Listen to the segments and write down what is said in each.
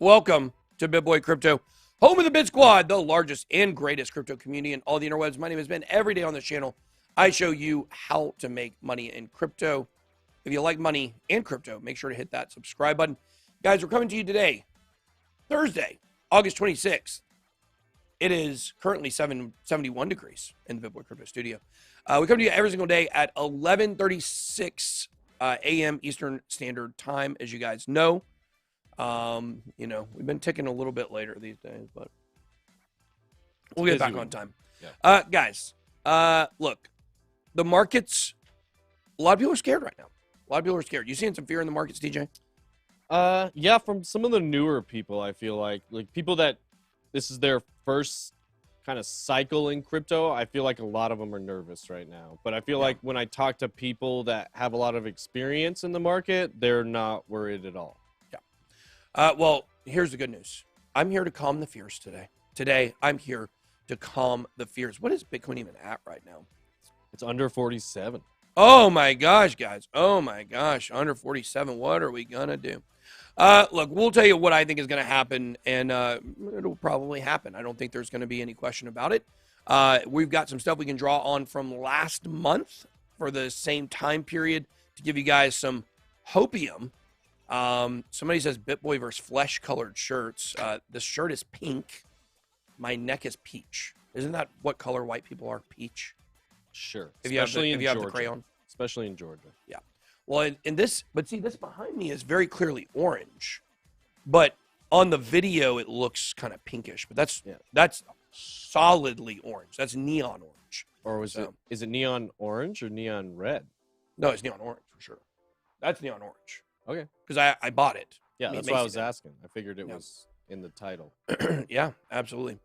Welcome to BitBoy Crypto, home of the BitSquad, the largest and greatest crypto community in all the interwebs. My name is Ben. Every day on this channel, I show you how to make money in crypto. If you like money and crypto, make sure to hit that subscribe button. Guys, we're coming to you today, Thursday, August 26th. It is currently 71 degrees in the BitBoy Crypto studio. We come to you every single day at 11:36 a.m. Eastern Standard Time, as you guys know. You know, we've been ticking a little bit later these days, but we'll get back on time. Yeah. Guys, look, the markets, a lot of people are scared right now. A lot of people are scared. You seeing some fear in the markets, DJ? Yeah, from some of the newer people, I feel like people that this is their first kind of cycle in crypto. I feel like a lot of them are nervous right now. But I feel like when I talk to people that have a lot of experience in the market, they're not worried at all. Well, here's the good news. I'm here to calm the fears today. Today, I'm here to calm the fears. What is Bitcoin even at right now? It's under 47. Oh my gosh, guys. Oh my gosh. Under 47. What are we going to do? Look, we'll tell you what I think is going to happen, and it'll probably happen. I don't think there's going to be any question about it. We've got some stuff we can draw on from last month for the same time period to give you guys some hopium. Somebody says BitBoy versus flesh-colored shirts. The shirt is pink. My neck is peach. Isn't that what color white people are? Peach. Sure. If you have the crayon. Especially in Georgia. Yeah. Well, in this, but see, this behind me is very clearly orange, but on the video it looks kind of pinkish. But that's solidly orange. That's neon orange. Or is it neon orange or neon red? No, it's neon orange for sure. That's neon orange. Okay. Because I bought it. Yeah, that's why I was asking. I figured it was in the title. Yeah, absolutely.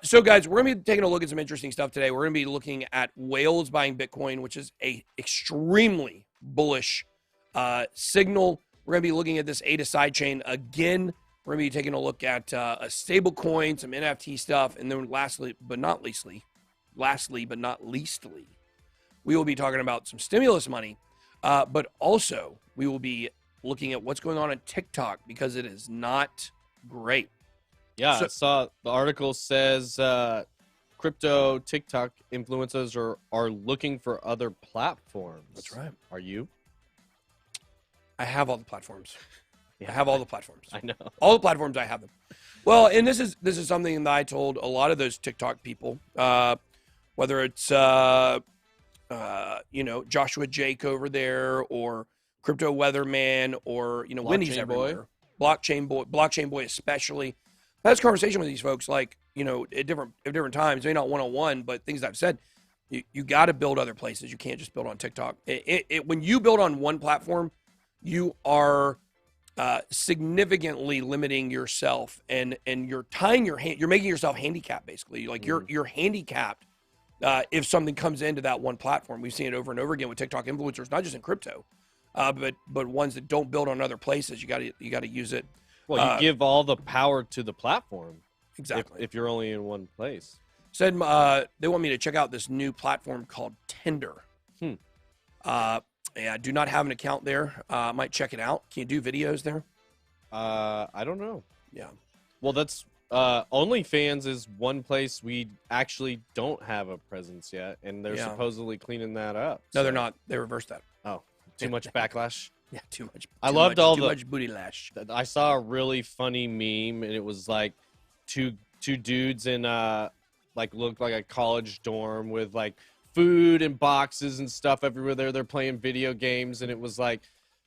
So, guys, we're going to be taking a look at some interesting stuff today. We're going to be looking at whales buying Bitcoin, which is a extremely bullish signal. We're going to be looking at this ADA sidechain again. We're going to be taking a look at a stable coin, some NFT stuff, and then lastly but not leastly, we will be talking about some stimulus money, but also we will be looking at what's going on TikTok because it is not great. Yeah, I saw the article says crypto TikTok influencers are looking for other platforms. That's right. Are you? I have all the platforms. I have all the platforms. I know. All the platforms, I have them. Well, and this is something that I told a lot of those TikTok people, whether it's you know, Joshua Jake over there or Crypto Weatherman or, you know, Wendy's everywhere. Blockchain Boy especially. I had this conversation with these folks, like, you know, at different times, maybe not one-on-one, but things that I've said, you got to build other places. You can't just build on TikTok. When you build on one platform, you are significantly limiting yourself, and you're tying your hand. You're making yourself handicapped, basically. Like you're handicapped if something comes into that one platform. We've seen it over and over again with TikTok influencers, not just in crypto, but ones that don't build on other places. You got to use it. Well, you give all the power to the platform. Exactly. If you're only in one place. Said they want me to check out this new platform called Tinder. Yeah, I do not have an account there. I might check it out. Can you do videos there? I don't know. Yeah. Well, that's OnlyFans is one place we actually don't have a presence yet, and they're supposedly cleaning that up. No, they're not. They reversed that. Oh, too much backlash. Yeah, too much. I loved all too much booty lash. I saw a really funny meme, and it was like two dudes in like looked like a college dorm with like food and boxes and stuff everywhere. They're playing video games, and it was like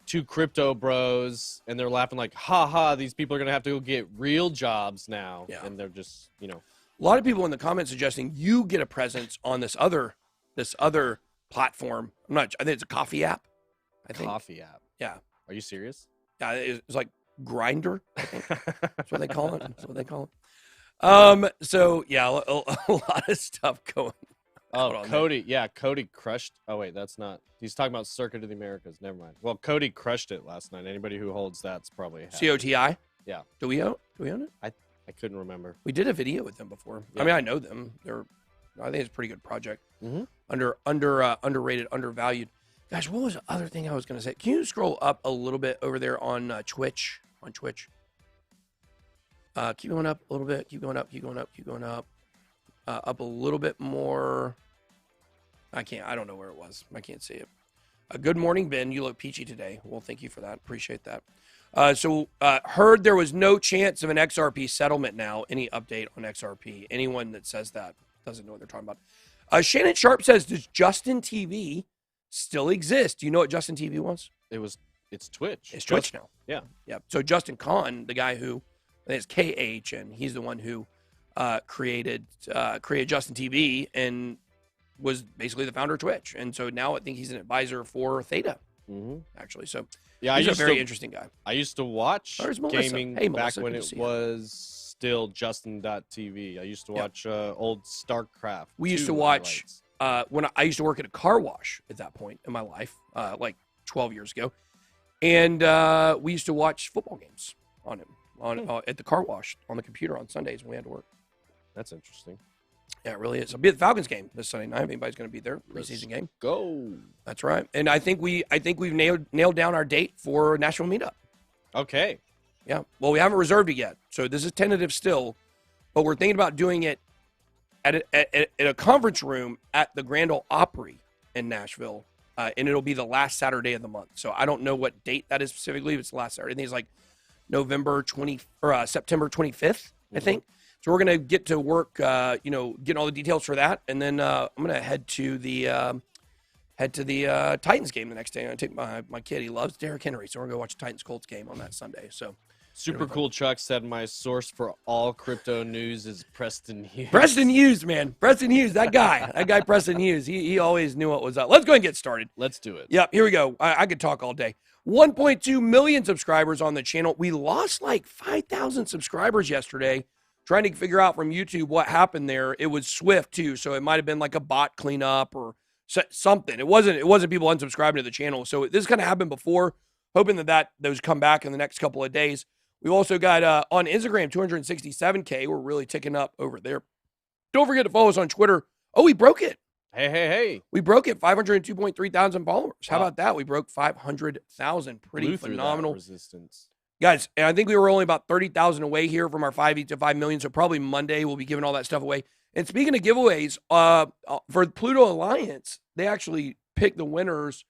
two crypto bros, and they're laughing like, "Ha ha! These people are gonna have to go get real jobs now." Yeah. And they're just, you know, a lot of people in the comments suggesting you get a presence on this other platform. I think it's a coffee app. Coffee app. Yeah. Are you serious? Yeah, it's like Grinder. I think that's what they call it. That's what they call it. So yeah, a lot of stuff going. Oh, Cody. Yeah, Cody crushed. Oh wait, that's not. He's talking about Circuit of the Americas. Never mind. Well, Cody crushed it last night. Anybody who holds that's probably COTI. Yeah. Do we own it? I couldn't remember. We did a video with them before. Yeah. I mean, I know them. I think it's a pretty good project. Underrated, undervalued. Guys, what was the other thing I was going to say? Can you scroll up a little bit over there on Twitch? Keep going up a little bit. Keep going up. Keep going up. Keep going up. Up a little bit more. I don't know where it was. I can't see it. Good morning, Ben. You look peachy today. Well, thank you for that. Appreciate that. Heard there was no chance of an XRP settlement now. Any update on XRP? Anyone that says that doesn't know what they're talking about. Shannon Sharp says, does Justin TV still exist? Do you know what Justin TV was? It's Twitch. It's Twitch now. Yeah. Yeah. So Justin Kahn, the guy who, I think it's KH, and he's the one who created Justin TV and was basically the founder of Twitch. And so now I think he's an advisor for Theta, actually. So yeah, he's a very interesting guy. I used to watch gaming back when it was still Justin.tv. I used to watch old StarCraft. We used to watch when I used to work at a car wash at that point in my life, like 12 years ago. And we used to watch football games on him, at the car wash on the computer on Sundays when we had to work. That's interesting. Yeah, it really is. I'll be at the Falcons game this Sunday night. If anybody's going to be there, preseason game. Go. That's right. And I think we've nailed down our date for National Meetup. Okay. Yeah. Well, we haven't reserved it yet, so this is tentative still, but we're thinking about doing it at a conference room at the Grand Ole Opry in Nashville, and it'll be the last Saturday of the month. So I don't know what date that is specifically. But it's the last Saturday. I think it's like September 25th, I think. So we're gonna get to work, getting all the details for that, and then I'm gonna head to the Titans game the next day. I'm gonna take my kid. He loves Derrick Henry, so we're gonna go watch a Titans Colts game on that Sunday. So super cool. Chuck said my source for all crypto news is Preston Hughes. Preston Hughes, man, Preston Hughes, that guy Preston Hughes. He always knew what was up. Let's go and get started. Let's do it. Yep, here we go. I could talk all day. 1.2 million subscribers on the channel. We lost like 5,000 subscribers yesterday. Trying to figure out from YouTube what happened there. It was Swift too, so it might have been like a bot cleanup or something. It wasn't people unsubscribing to the channel. So this kind of happened before. Hoping that those come back in the next couple of days. We've also got on Instagram 267K. We're really ticking up over there. Don't forget to follow us on Twitter. Oh, we broke it. Hey. We broke it. 502.3 thousand followers. How about that? We broke 500,000. Pretty phenomenal. Resistance. Guys, and I think we were only about 30,000 away here from our 5 to 5 million. So probably Monday we'll be giving all that stuff away. And speaking of giveaways, for Pluto Alliance, they actually picked the winners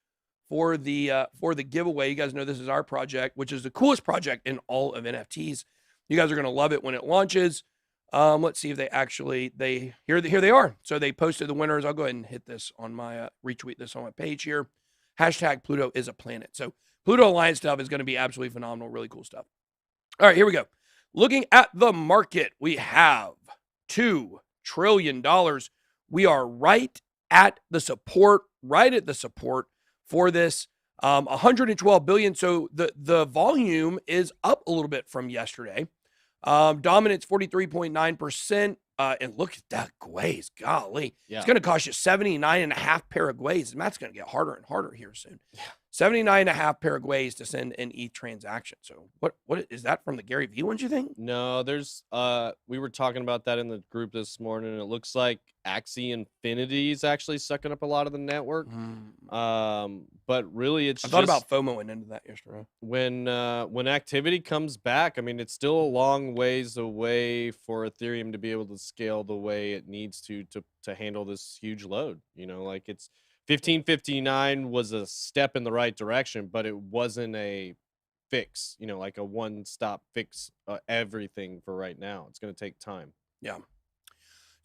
for the giveaway. You guys know this is our project, which is the coolest project in all of NFTs. You guys are going to love it when it launches. Let's see if here they are. So they posted the winners. I'll go ahead and hit this on my retweet this on my page here. Hashtag Pluto is a planet. So Pluto Alliance stuff is going to be absolutely phenomenal. Really cool stuff. All right, here we go. Looking at the market, we have $2 trillion. We are right at the support for this. 112 billion. So the volume is up a little bit from yesterday. Dominance 43.9%. And look at that Guays. Golly. Yeah. It's going to cost you 79.5 Paraguays. And that's going to get harder and harder here soon. Yeah. 79.5 Paraguays to send an ETH transaction. So what is that from the Gary Vee ones, you think? No, there's we were talking about that in the group this morning, and it looks like Axie Infinity is actually sucking up a lot of the network. But really I thought about FOMOing into that yesterday. When activity comes back, I mean, it's still a long ways away for Ethereum to be able to scale the way it needs to handle this huge load. Like it's 1559 was a step in the right direction, but it wasn't a fix, like a one-stop fix everything for right now. It's going to take time. Yeah.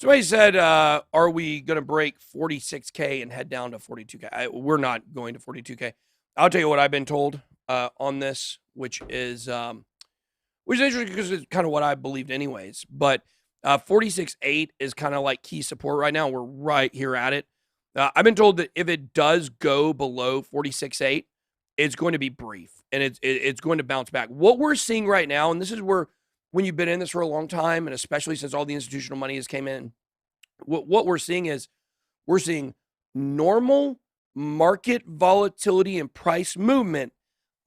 Somebody said, are we going to break 46K and head down to 42K? We're not going to 42K. I'll tell you what I've been told on this, which is interesting because it's kind of what I believed anyways. But 46.8 is kind of like key support right now. We're right here at it. I've been told that if it does go below 46.8, it's going to be brief and it's going to bounce back. What we're seeing right now, and this is where when you've been in this for a long time, and especially since all the institutional money has came in, what we're seeing is we're seeing normal market volatility and price movement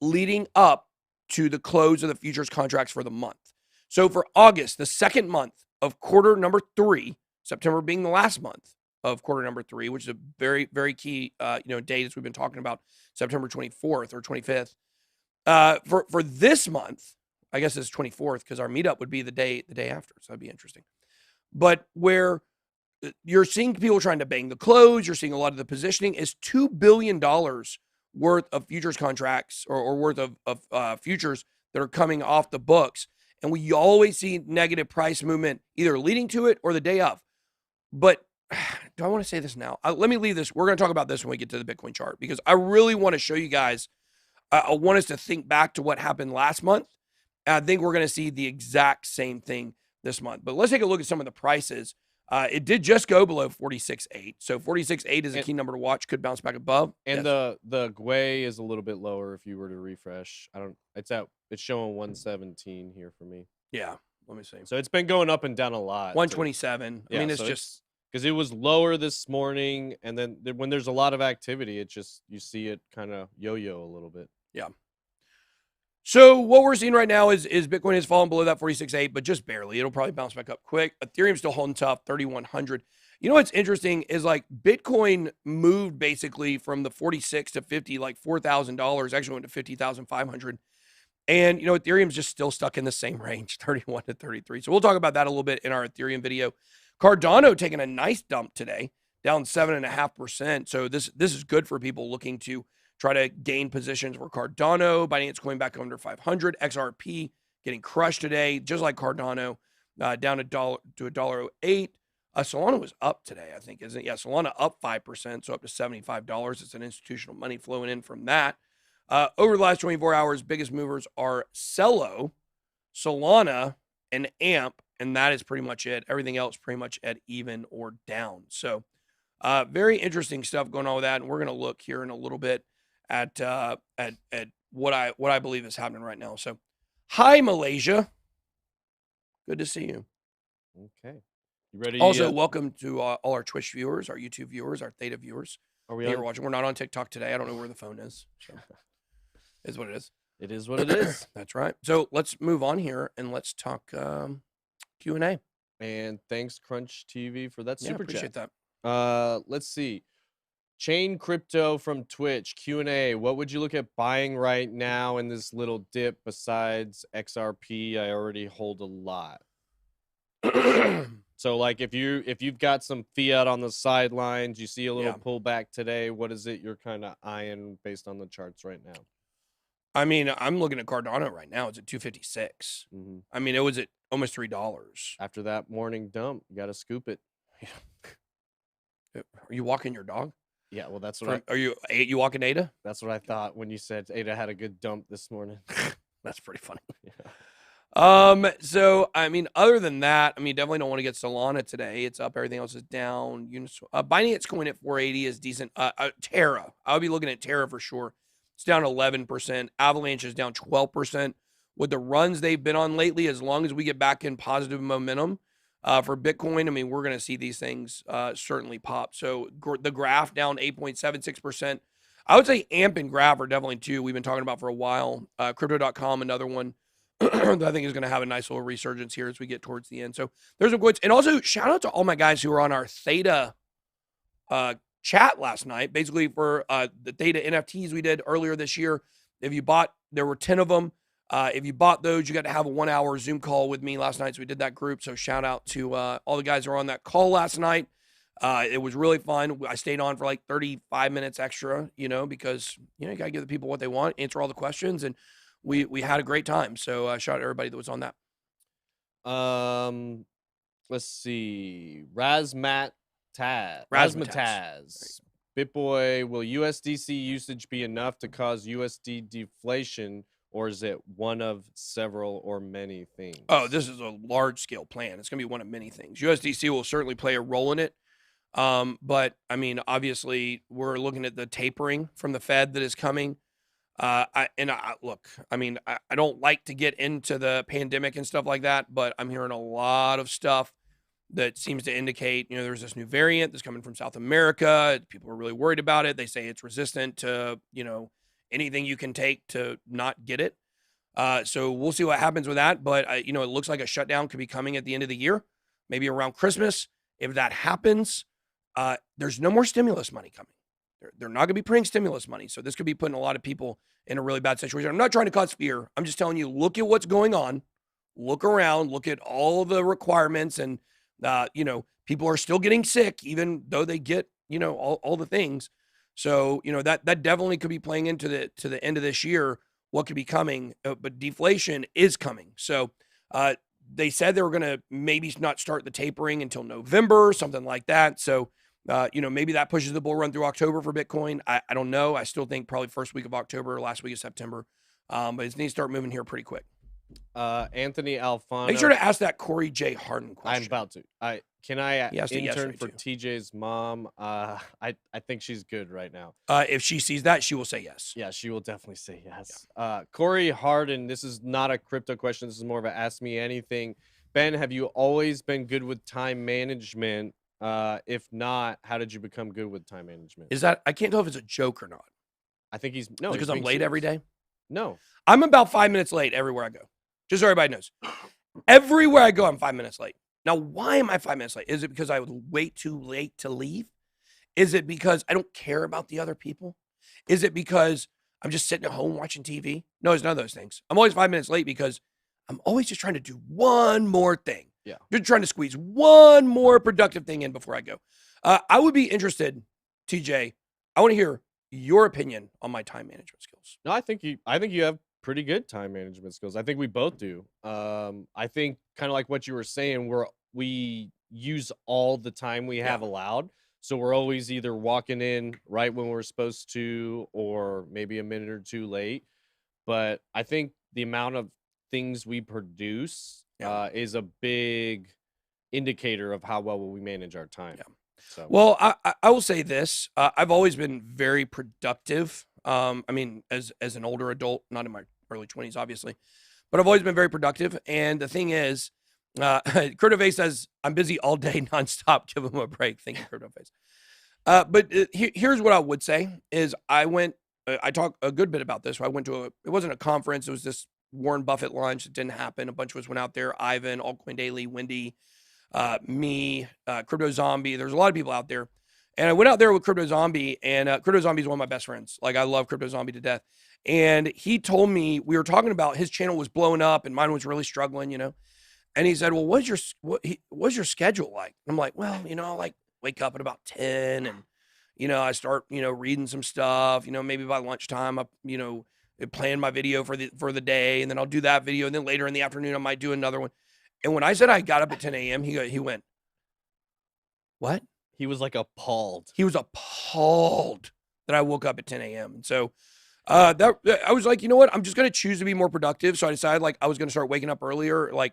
leading up to the close of the futures contracts for the month. So for August, the second month of quarter number 3, September being the last month of quarter number 3, which is a very, very key, date as we've been talking about, September 24th or 25th. For this month, I guess it's 24th because our meetup would be the day after. So that'd be interesting. But where you're seeing people trying to bang the close, you're seeing a lot of the positioning is $2 billion worth of futures contracts or worth of futures that are coming off the books. And we always see negative price movement either leading to it or the day of. But do I want to say this now? Let me leave this. We're going to talk about this when we get to the Bitcoin chart because I really want to show you guys. I want us to think back to what happened last month. I think we're going to see the exact same thing this month. But let's take a look at some of the prices. It did just go below 46.8. So 46.8 is a key number to watch. Could bounce back above. And yes. the GUI is a little bit lower if you were to refresh. It's showing 117 here for me. Yeah. Let me see. So it's been going up and down a lot. 127. Yeah, I mean, it's just because it was lower this morning, and then when there's a lot of activity, it just you see it kind of yo-yo a little bit. Yeah. So what we're seeing right now is Bitcoin has fallen below that 46.8, but just barely. It'll probably bounce back up quick. Ethereum's still holding tough, 3,100. You know what's interesting is like Bitcoin moved basically from the 46 to 50, like $4,000. Actually went to 50,500. And, you know, Ethereum's just still stuck in the same range, 31 to 33. So we'll talk about that a little bit in our Ethereum video. Cardano taking a nice dump today, down 7.5%. So this is good for people looking to try to gain positions for Cardano. Binance Coin back under 500. XRP getting crushed today, just like Cardano, down $1 to $1.08. Solana was up today, I think, isn't it? Yeah, Solana up 5%, so up to $75. It's an institutional money flowing in from that. Over the last 24 hours, biggest movers are Celo, Solana, and AMP, and that is pretty much it. Everything else pretty much at even or down. So very interesting stuff going on with that, and we're going to look here in a little bit at what I believe is happening right now. So, hi Malaysia, good to see you. Okay, you ready? Also, welcome to all our Twitch viewers, our YouTube viewers, our Theta viewers. Are we watching? We're not on TikTok today. I don't know where the phone is. So, is what it is. It is what it is. That's right. So let's move on here and let's talk Q&A. And thanks Crunch TV for that super appreciate chat. that. Let's see. Chain Crypto from Twitch Q&A. What would you look at buying right now in this little dip besides XRP? I already hold a lot. So like if you've got some fiat on the sidelines, you see a little pullback today, what is it you're kind of eyeing based on the charts right now? I mean, I'm looking at Cardano right now. It's at 256. Mm-hmm. I mean, it was at almost $3. After that morning dump, you got to scoop it. Are you walking your dog? Yeah, well, that's what Are you walking Ada? That's what I thought when you said Ada had a good dump this morning. That's pretty funny. Yeah. So I mean, other than that, I mean, definitely don't want to get Solana today. It's up. Everything else is down. Binance Coin at 480 is decent. Terra, I would be looking at Terra for sure. It's down 11%. Avalanche is down 12%. With the runs they've been on lately, as long as we get back in positive momentum for Bitcoin, I mean, we're going to see these things certainly pop. So the graph down 8.76%. I would say AMP and Graph are definitely two we've been talking about for a while. Crypto.com, another one that I think is going to have a nice little resurgence here as we get towards the end. So there's some quotes. And also, shout out to all my guys who are on our Theta chat last night, basically for the Theta NFTs we did earlier this year. If you bought, there were 10 of them. If you bought those, you got to have a 1 hour Zoom call with me last night. So we did that group. So shout out to all the guys who were on that call last night. It was really fun. I stayed on for like 35 minutes extra, because, you got to give the people what they want, answer all the questions. And we had a great time. So shout out to everybody that was on that. Let's see. Razmataz. BitBoy, will USDC usage be enough to cause USD deflation, or is it one of several or many things? Oh, this is a large-scale plan. It's going to be one of many things. USDC will certainly play a role in it. But, I mean, obviously, we're looking at the tapering from the Fed that is coming. Look, I mean, I don't like to get into the pandemic and stuff like that, but I'm hearing a lot of stuff that seems to indicate, there's this new variant that's coming from South America. People are really worried about it. They say it's resistant to, anything you can take to not get it. So we'll see what happens with that. But, it looks like a shutdown could be coming at the end of the year, maybe around Christmas. If that happens, there's no more stimulus money coming. they're not going to be printing stimulus money. So this could be putting a lot of people in a really bad situation. I'm not trying to cause fear. I'm just telling you, look at what's going on. Look around, look at all the requirements, and people are still getting sick, even though they get, all the things. So, that definitely could be playing into the end of this year, what could be coming, but deflation is coming. So, they said they were going to maybe not start the tapering until November, something like that. So, maybe that pushes the bull run through October for Bitcoin. I don't know. I still think probably first week of October, last week of September. But it needs to start moving here pretty quick. Anthony Alfano. Make sure to ask that Corey J. Harden question. I'm about to. Can I intern for TJ's mom? I think she's good right now. If she sees that, she will say yes. Yeah, she will definitely say yes. Yeah. Corey Harden, this is not a crypto question. This is more of a ask me anything. Ben, have you always been good with time management? If not, how did you become good with time management? I can't tell if it's a joke or not. I think he's because I'm late every day. No, I'm about 5 minutes late everywhere I go. Just so everybody knows. Everywhere I go, I'm 5 minutes late. Now, why am I 5 minutes late? Is it because I was wait too late to leave? Is it because I don't care about the other people? Is it because I'm just sitting at home watching TV? No, it's none of those things. I'm always 5 minutes late because I'm always just trying to do one more thing. Yeah. Just trying to squeeze one more productive thing in before I go. I would be interested, TJ. I want to hear your opinion on my time management skills. No, I think you have pretty good time management skills. I think we both do. I think kind of like what you were saying, we use all the time we have allowed. So we're always either walking in right when we're supposed to, or maybe a minute or two late. But I think the amount of things we produce is a big indicator of how well we manage our time. Yeah. So. Well, I will say this. I've always been very productive. I mean, as an older adult, not in my early 20s, obviously, but I've always been very productive. And the thing is, CryptoFace says, I'm busy all day nonstop. Give him a break. Thank you, CryptoFace. But here's what I would say is I talked a good bit about this. I went to it wasn't a conference. It was this Warren Buffett lunch. It didn't happen. A bunch of us went out there. Ivan, Altcoin Daily, Wendy, me, Crypto Zombie. There's a lot of people out there. And I went out there with Crypto Zombie, and Crypto Zombie is one of my best friends. Like, I love Crypto Zombie to death. And he told me, we were talking about his channel was blowing up and mine was really struggling, And he said, well, what's your schedule like? And I'm like, well, like wake up at about 10 and, I start, reading some stuff, maybe by lunchtime, plan my video for the day. And then I'll do that video. And then later in the afternoon, I might do another one. And when I said I got up at 10 a.m., he went, what? He was like appalled. He was appalled that I woke up at 10 a.m. And so I was like, you know what? I'm just going to choose to be more productive. So I decided I was going to start waking up earlier. I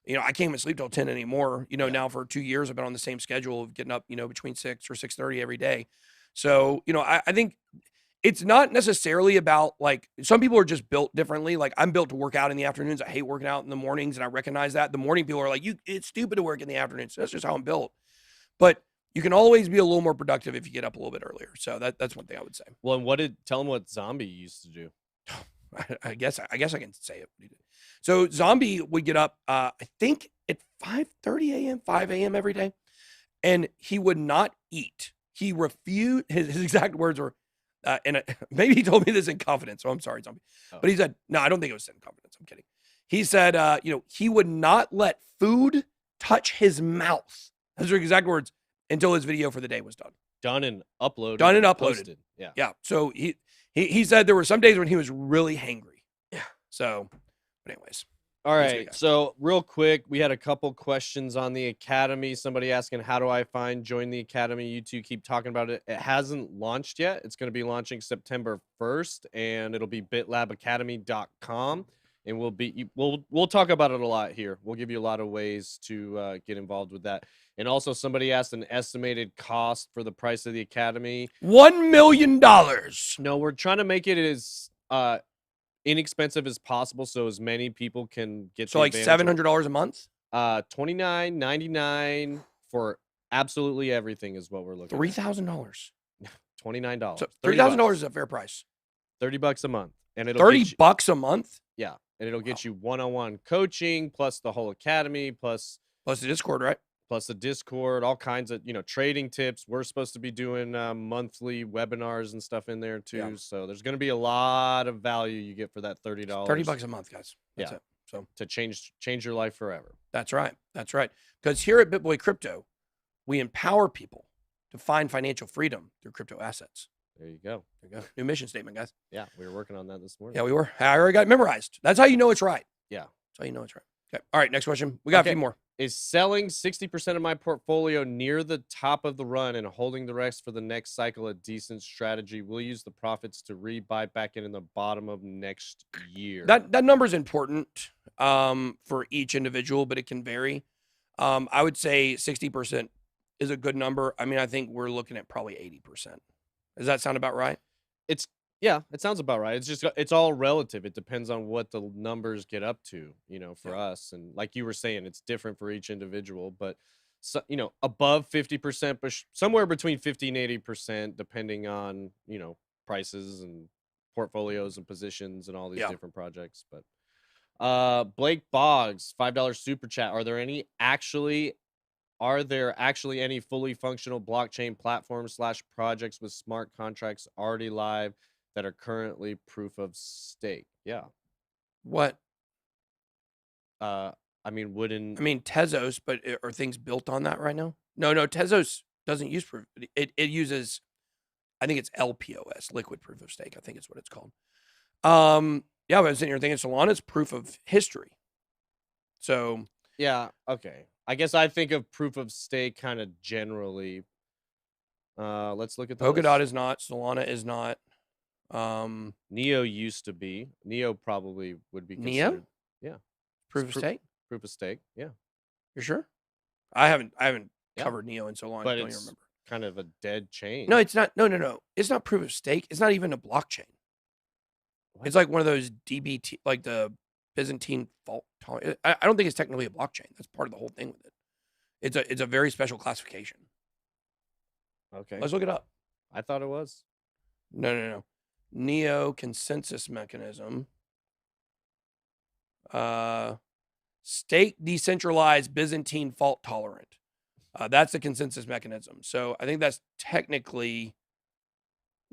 can't even sleep till 10 anymore. Now for 2 years, I've been on the same schedule of getting up, between 6 or 6:30 every day. So, I think it's not necessarily about some people are just built differently. Like, I'm built to work out in the afternoons. I hate working out in the mornings, and I recognize that. The morning people are like, it's stupid to work in the afternoons. That's just how I'm built. But you can always be a little more productive if you get up a little bit earlier. So that's one thing I would say. Well, and tell him what Zombie used to do. I guess I can say it. So Zombie would get up, I think at 5:30 a.m., 5 a.m. every day, and he would not eat. He refused. His exact words were, and maybe he told me this in confidence. So I'm sorry, Zombie, but he said, no, I don't think it was in confidence. I'm kidding. He said, he would not let food touch his mouth. Those are exact words. Until his video for the day was done. Done and uploaded. Posted. Yeah. Yeah. So he said there were some days when he was really hangry. Yeah. So, but anyways. All right. So real quick, we had a couple questions on the Academy. Somebody asking, how do I join the Academy? You two keep talking about it. It hasn't launched yet. It's going to be launching September 1st, and it'll be bitlabacademy.com. And we'll talk about it a lot here. We'll give you a lot of ways to get involved with that. And also, somebody asked an estimated cost for the price of the Academy. $1 million. No, we're trying to make it as inexpensive as possible, so as many people can get. So like $700 a month. $29.99 for absolutely everything is what we're looking. $3,000. $29. So $3,000 is a fair price. $30 a month, and it'll $30 a month. Yeah, and it'll get you one-on-one coaching plus the whole Academy plus the Discord, right? plus the Discord, all kinds of, trading tips. We're supposed to be doing monthly webinars and stuff in there too. Yeah. So there's going to be a lot of value you get for that $30. $30 a month, guys. That's Yeah. it. So to change your life forever. That's right. That's right. Because here at BitBoy Crypto, we empower people to find financial freedom through crypto assets. There you go. There you go. New mission statement, guys. Yeah, we were working on that this morning. Yeah, we were. I already got it memorized. That's how you know it's right. Yeah. That's how you know it's right. Okay. All right. Next question. We got a few more. Is selling 60% of my portfolio near the top of the run and holding the rest for the next cycle a decent strategy? We'll use the profits to buy back in the bottom of next year. That number is important for each individual, but it can vary. I would say 60% is a good number. I mean, I think we're looking at probably 80%. Does that sound about right? Yeah, it sounds about right. It's all relative. It depends on what the numbers get up to, for us. And like you were saying, it's different for each individual, but above 50%, but somewhere between 50 and 80%, depending on, prices and portfolios and positions and all these different projects. But Blake Boggs, $5 super chat. Are there actually any fully functional blockchain platforms / projects with smart contracts already live that are currently proof of stake? Yeah. What? I mean, Tezos, but are things built on that right now? No, Tezos doesn't use proof. It uses, I think it's LPOS, liquid proof of stake. I think it's what it's called. Yeah, but I'm sitting here thinking Solana's proof of history. So yeah, okay. I guess I think of proof of stake kind of generally. Let's look at the Polkadot is not. Solana is not. Neo used to be. Neo probably would be considered. Neo? Yeah. Proof of stake? Proof of stake, yeah. You're sure? I haven't covered Neo in so long. But I don't it's even remember. Kind of a dead chain. No, it's not. No. It's not proof of stake. It's not even a blockchain. What? It's like one of those DBT, like the Byzantine fault tolerance. I don't think it's technically a blockchain. That's part of the whole thing with it. It's a very special classification. Okay. Let's look it up. I thought it was. No. Neo consensus mechanism. Stake decentralized Byzantine fault tolerant. That's the consensus mechanism. So I think that's technically,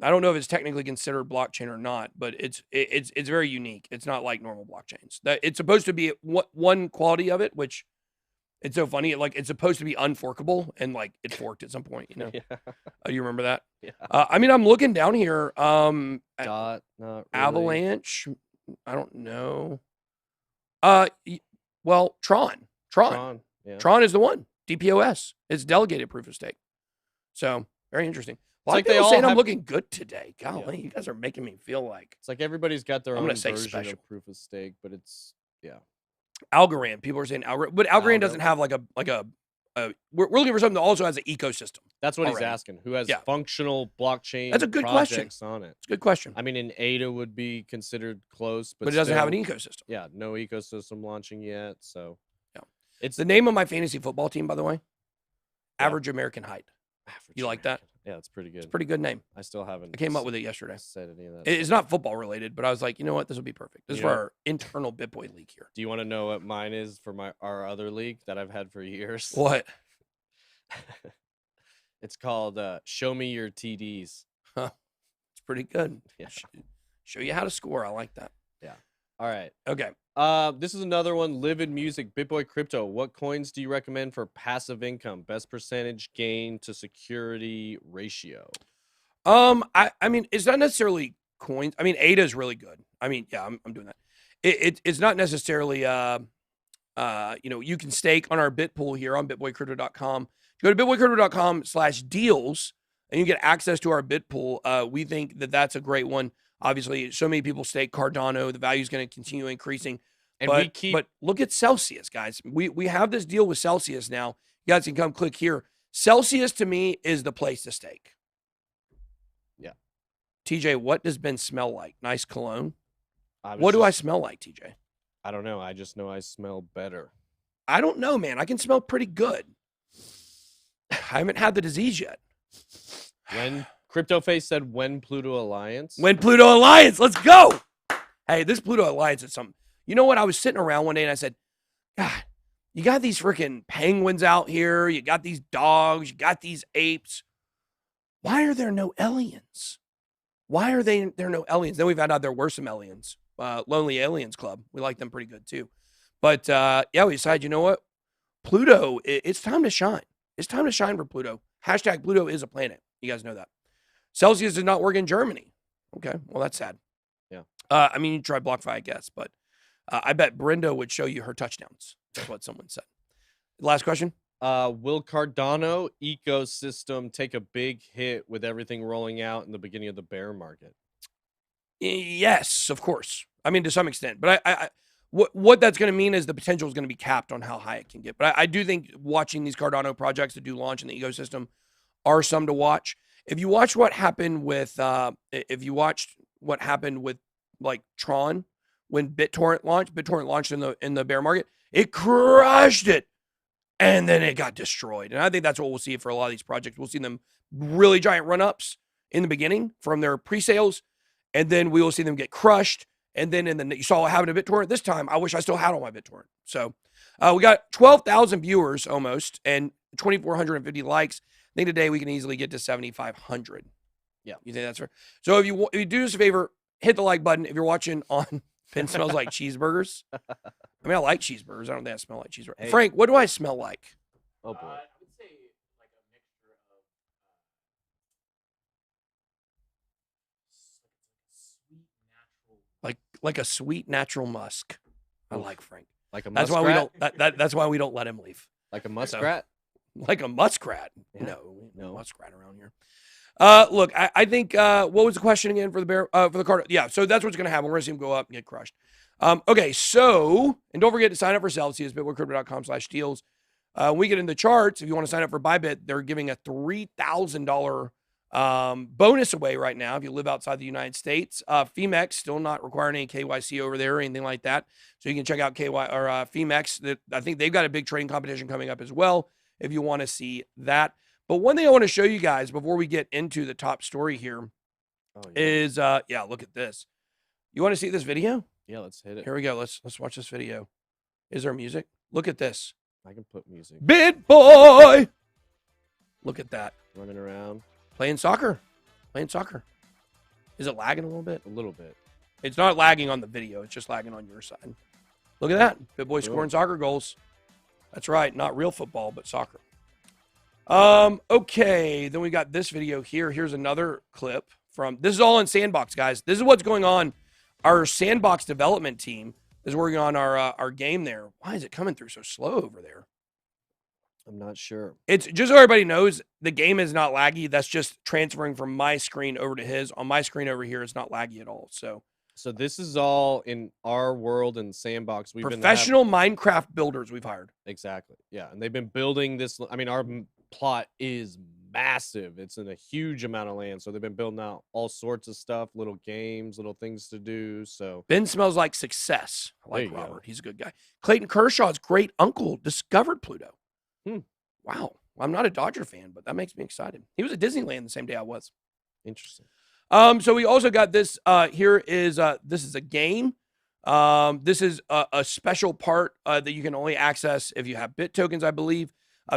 I don't know if it's technically considered blockchain or not, but it's very unique. It's not like normal blockchains. That it's supposed to be one quality of it, which it's so funny. Like it's supposed to be unforkable, and like it forked at some point. Yeah. You remember that? Yeah. I'm looking down here. Not really. Avalanche. I don't know. Well, Tron. Yeah. Tron is the one. DPoS. It's delegated proof of stake. So very interesting. A lot of people saying I'm looking good today. Golly, you guys are making me feel like it's like everybody's got their own version special of proof of stake, but it's Algorand. People are saying Algorand, but Algorand doesn't have like a. We're looking for something that also has an ecosystem. That's what he's asking. Who has functional blockchain? That's a good question. On it. It's a good question. I mean, an ADA would be considered close, but it doesn't have an ecosystem. Yeah, no ecosystem launching yet. So it's the name of my fantasy football team, by the way. Average American Height. You like that? Yeah, it's pretty good. It's a pretty good name. I still haven't. I came up with it yesterday. Said any of that. It's not football related, but I was like, you know what? This will be perfect. This is for our internal BitBoy league here. Do you want to know what mine is for our other league that I've had for years? What? It's called Show Me Your TDs. Huh. It's pretty good. Yeah. Show you how to score. I like that. Yeah. All right. Okay. This is another one. Live in Music. BitBoy Crypto. What coins do you recommend for passive income? Best percentage gain to security ratio. I mean, it's not necessarily coins. I mean, ADA is really good. I mean, yeah, I'm doing that. It's not necessarily you can stake on our bit pool here on bitboycrypto.com. Go to bitboycrypto.com/deals and you get access to our bit pool. We think that that's a great one. Obviously, so many people stake Cardano. The value is going to continue increasing. And but look at Celsius, guys. We have this deal with Celsius now. You guys can come click here. Celsius to me is the place to stake. Yeah. TJ, what does Ben smell like? Nice cologne. What do I smell like, TJ? I don't know. I just know I smell better. I don't know, man. I can smell pretty good. I haven't had the disease yet. When CryptoFace said when Pluto Alliance. When Pluto Alliance. Let's go. Hey, this Pluto Alliance is something. You know what? I was sitting around one day and I said, God, You got these freaking penguins out here. You got these dogs. You got these apes. Why are there no aliens? Why are there no aliens? Then we found out there were some aliens. Lonely Aliens Club. We like them pretty good too. But yeah, we decided, you know what? Pluto, it's time to shine. It's time to shine for Pluto. Hashtag Pluto is a planet. You guys know that. Celsius does not work in Germany. Okay, well, that's sad. Yeah. I mean, you try BlockFi, I guess, but I bet Brenda would show you her touchdowns. That's what someone said. Last question. Will Cardano ecosystem take a big hit with everything rolling out in the beginning of the bear market? Yes, of course. I mean, to some extent, but what that's going to mean is the potential is going to be capped on how high it can get. But I do think watching these Cardano projects that do launch in the ecosystem are some to watch. If you watch what happened with, like Tron when BitTorrent launched in the bear market, it crushed it, and then it got destroyed. And I think that's what we'll see for a lot of these projects. We'll see them really giant run-ups in the beginning from their pre-sales, and then we will see them get crushed. And then you saw what happened to BitTorrent this time. I wish I still had all my BitTorrent. So we got 12,000 viewers almost and 2,450 likes. I think today we can easily get to 7,500. Yeah. You think that's fair? So if you do us a favor, hit the like button. If you're watching on Ben Smells Like Cheeseburgers. I mean, I like cheeseburgers. I don't think I smell like cheeseburgers. Hey. Frank, what do I smell like? Oh, boy. I would say like a mixture of sweet natural, like a sweet natural musk. I like Frank. Like a muskrat? That's why we don't. That's why we don't let him leave. Like a muskrat. So, like a muskrat. Yeah. No muskrat around here. Look, I think. What was the question again for the bear? For the card? Yeah. So that's what's going to happen. We're going to see him go up and get crushed. Okay. So, and don't forget to sign up for Celsius, bitboycrypto.com/deals. When we get in the charts, if you want to sign up for ByBit, they're giving a $3,000 bonus away right now if you live outside the United States. Femex still not requiring any KYC over there or anything like that. So you can check out Femex. I think they've got a big trading competition coming up as well if you want to see that. But one thing I want to show you guys before we get into the top story here is, look at this. You want to see this video? Yeah, let's hit it. Here we go. Let's watch this video. Is there music? Look at this. I can put music. BitBoy! Look at that. Running around. Playing soccer. Is it lagging a little bit? A little bit. It's not lagging on the video. It's just lagging on your side. Look at that. BitBoy scoring soccer goals. That's right. Not real football, but soccer. Okay. Then we got this video here. Here's another clip from, this is all in Sandbox, guys. This is what's going on. Our Sandbox development team is working on our game there. Why is it coming through so slow over there? I'm not sure. It's just so everybody knows the game is not laggy. That's just transferring from my screen over to his. On my screen over here, it's not laggy at all. So this is all in our world and Sandbox. We've professional Minecraft builders we've hired. Exactly. Yeah, and they've been building this. I mean, our plot is massive. It's in a huge amount of land. So they've been building out all sorts of stuff, little games, little things to do. So Ben Smells Like Success. I like Robert. He's a good guy. Clayton Kershaw's great uncle discovered Pluto. Wow. I'm not a Dodger fan, but that makes me excited. He was at Disneyland the same day I was. Interesting. So we also got this. Here is this is a game. This is a special part that you can only access if you have Bit tokens, I believe.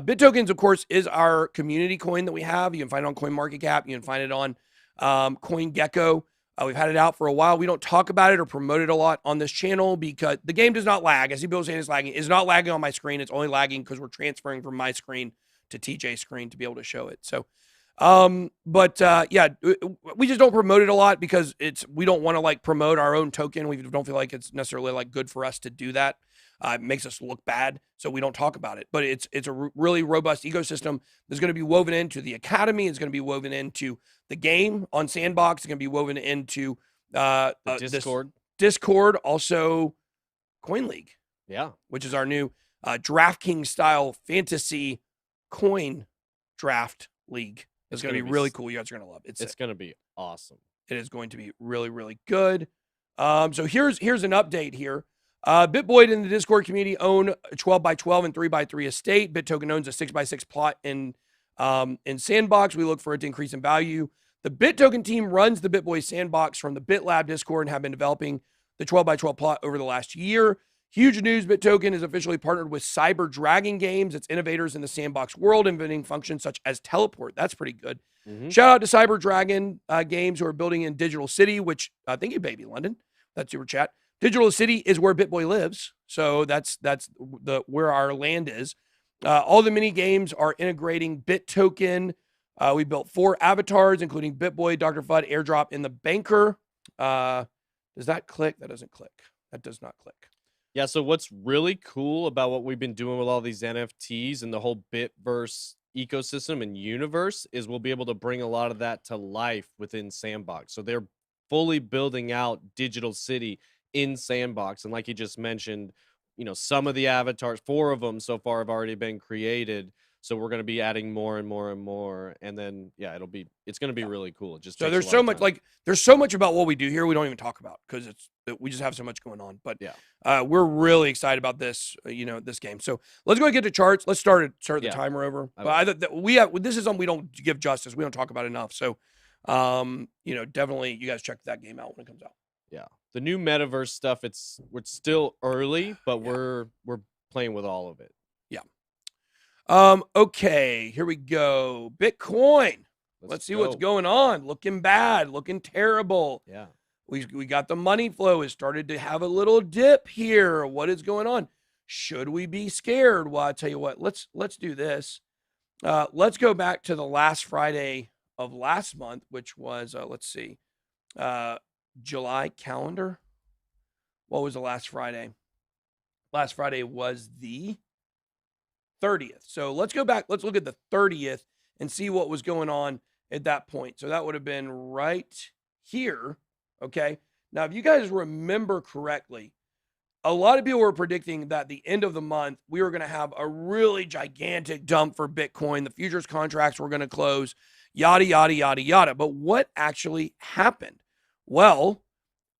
Bit tokens, of course, is our community coin that we have. You can find it on CoinMarketCap. You can find it on CoinGecko. We've had it out for a while. We don't talk about it or promote it a lot on this channel because the game does not lag. I see people saying it's lagging. It's not lagging on my screen. It's only lagging because we're transferring from my screen to TJ's screen to be able to show it. So, yeah, we just don't promote it a lot because we don't want to like promote our own token. We don't feel like it's necessarily like good for us to do that. It makes us look bad, so we don't talk about it. But it's a really robust ecosystem that's going to be woven into the academy. It's going to be woven into the game on Sandbox. It's going to be woven into Discord, also Coin League. Yeah, which is our new DraftKings style fantasy coin draft league. It's going to be really cool. You guys are going to love it. It's going to be awesome. It is going to be really, really good. So here's an update here. BitBoy and the Discord community own a 12x12 and 3x3 estate. BitToken owns a 6x6 plot in Sandbox. We look for it to increase in value. The BitToken team runs the BitBoy Sandbox from the BitLab Discord and have been developing the 12x12 plot over the last year. Huge news, BitToken is officially partnered with Cyber Dragon Games. It's innovators in the sandbox world, inventing functions such as teleport. That's pretty good. Shout out to Cyber Dragon Games, who are building in Digital City, which thank you, Baby London. That's super chat. Digital City is where BitBoy lives, so that's where our land is. All the mini games are integrating BitToken. We built 4 avatars, including BitBoy, Dr. Fudd, Airdrop, and the Banker. Does that click? That doesn't click. That does not click. Yeah, so what's really cool about what we've been doing with all these NFTs and the whole Bitverse ecosystem and universe is we'll be able to bring a lot of that to life within Sandbox. So they're fully building out Digital City in Sandbox. And like you just mentioned, some of the avatars, 4 of them so far have already been created. So we're going to be adding more and more and more. And then, yeah, it's going to be really cool. It just So takes there's a lot so of much, time. there's so much about what we do here we don't even talk about because we just have so much going on. But Yeah. we're really excited about this, this game. So let's go and get to charts. Let's start the Yeah. timer over. I But this is something we don't give justice. We don't talk about enough. So, definitely you guys check that game out when it comes out. Yeah. The new metaverse stuff, we're still early, but Yeah. we're playing with all of it. Okay, here we go. Bitcoin. Let's see what's go. going on. Looking bad, looking terrible. Yeah. We got the money flow. It started to have a little dip here. What is going on? Should we be scared? Well, I tell you what, let's do this. Let's go back to the last Friday of last month, which was let's see, July calendar. What was the last Friday? Last Friday was the 30th. So let's go back. Let's look at the 30th and see what was going on at that point. So that would have been right here. Okay. Now, if you guys remember correctly, a lot of people were predicting that the end of the month, we were going to have a really gigantic dump for Bitcoin. The futures contracts were going to close, yada, yada, yada, yada. But what actually happened? Well,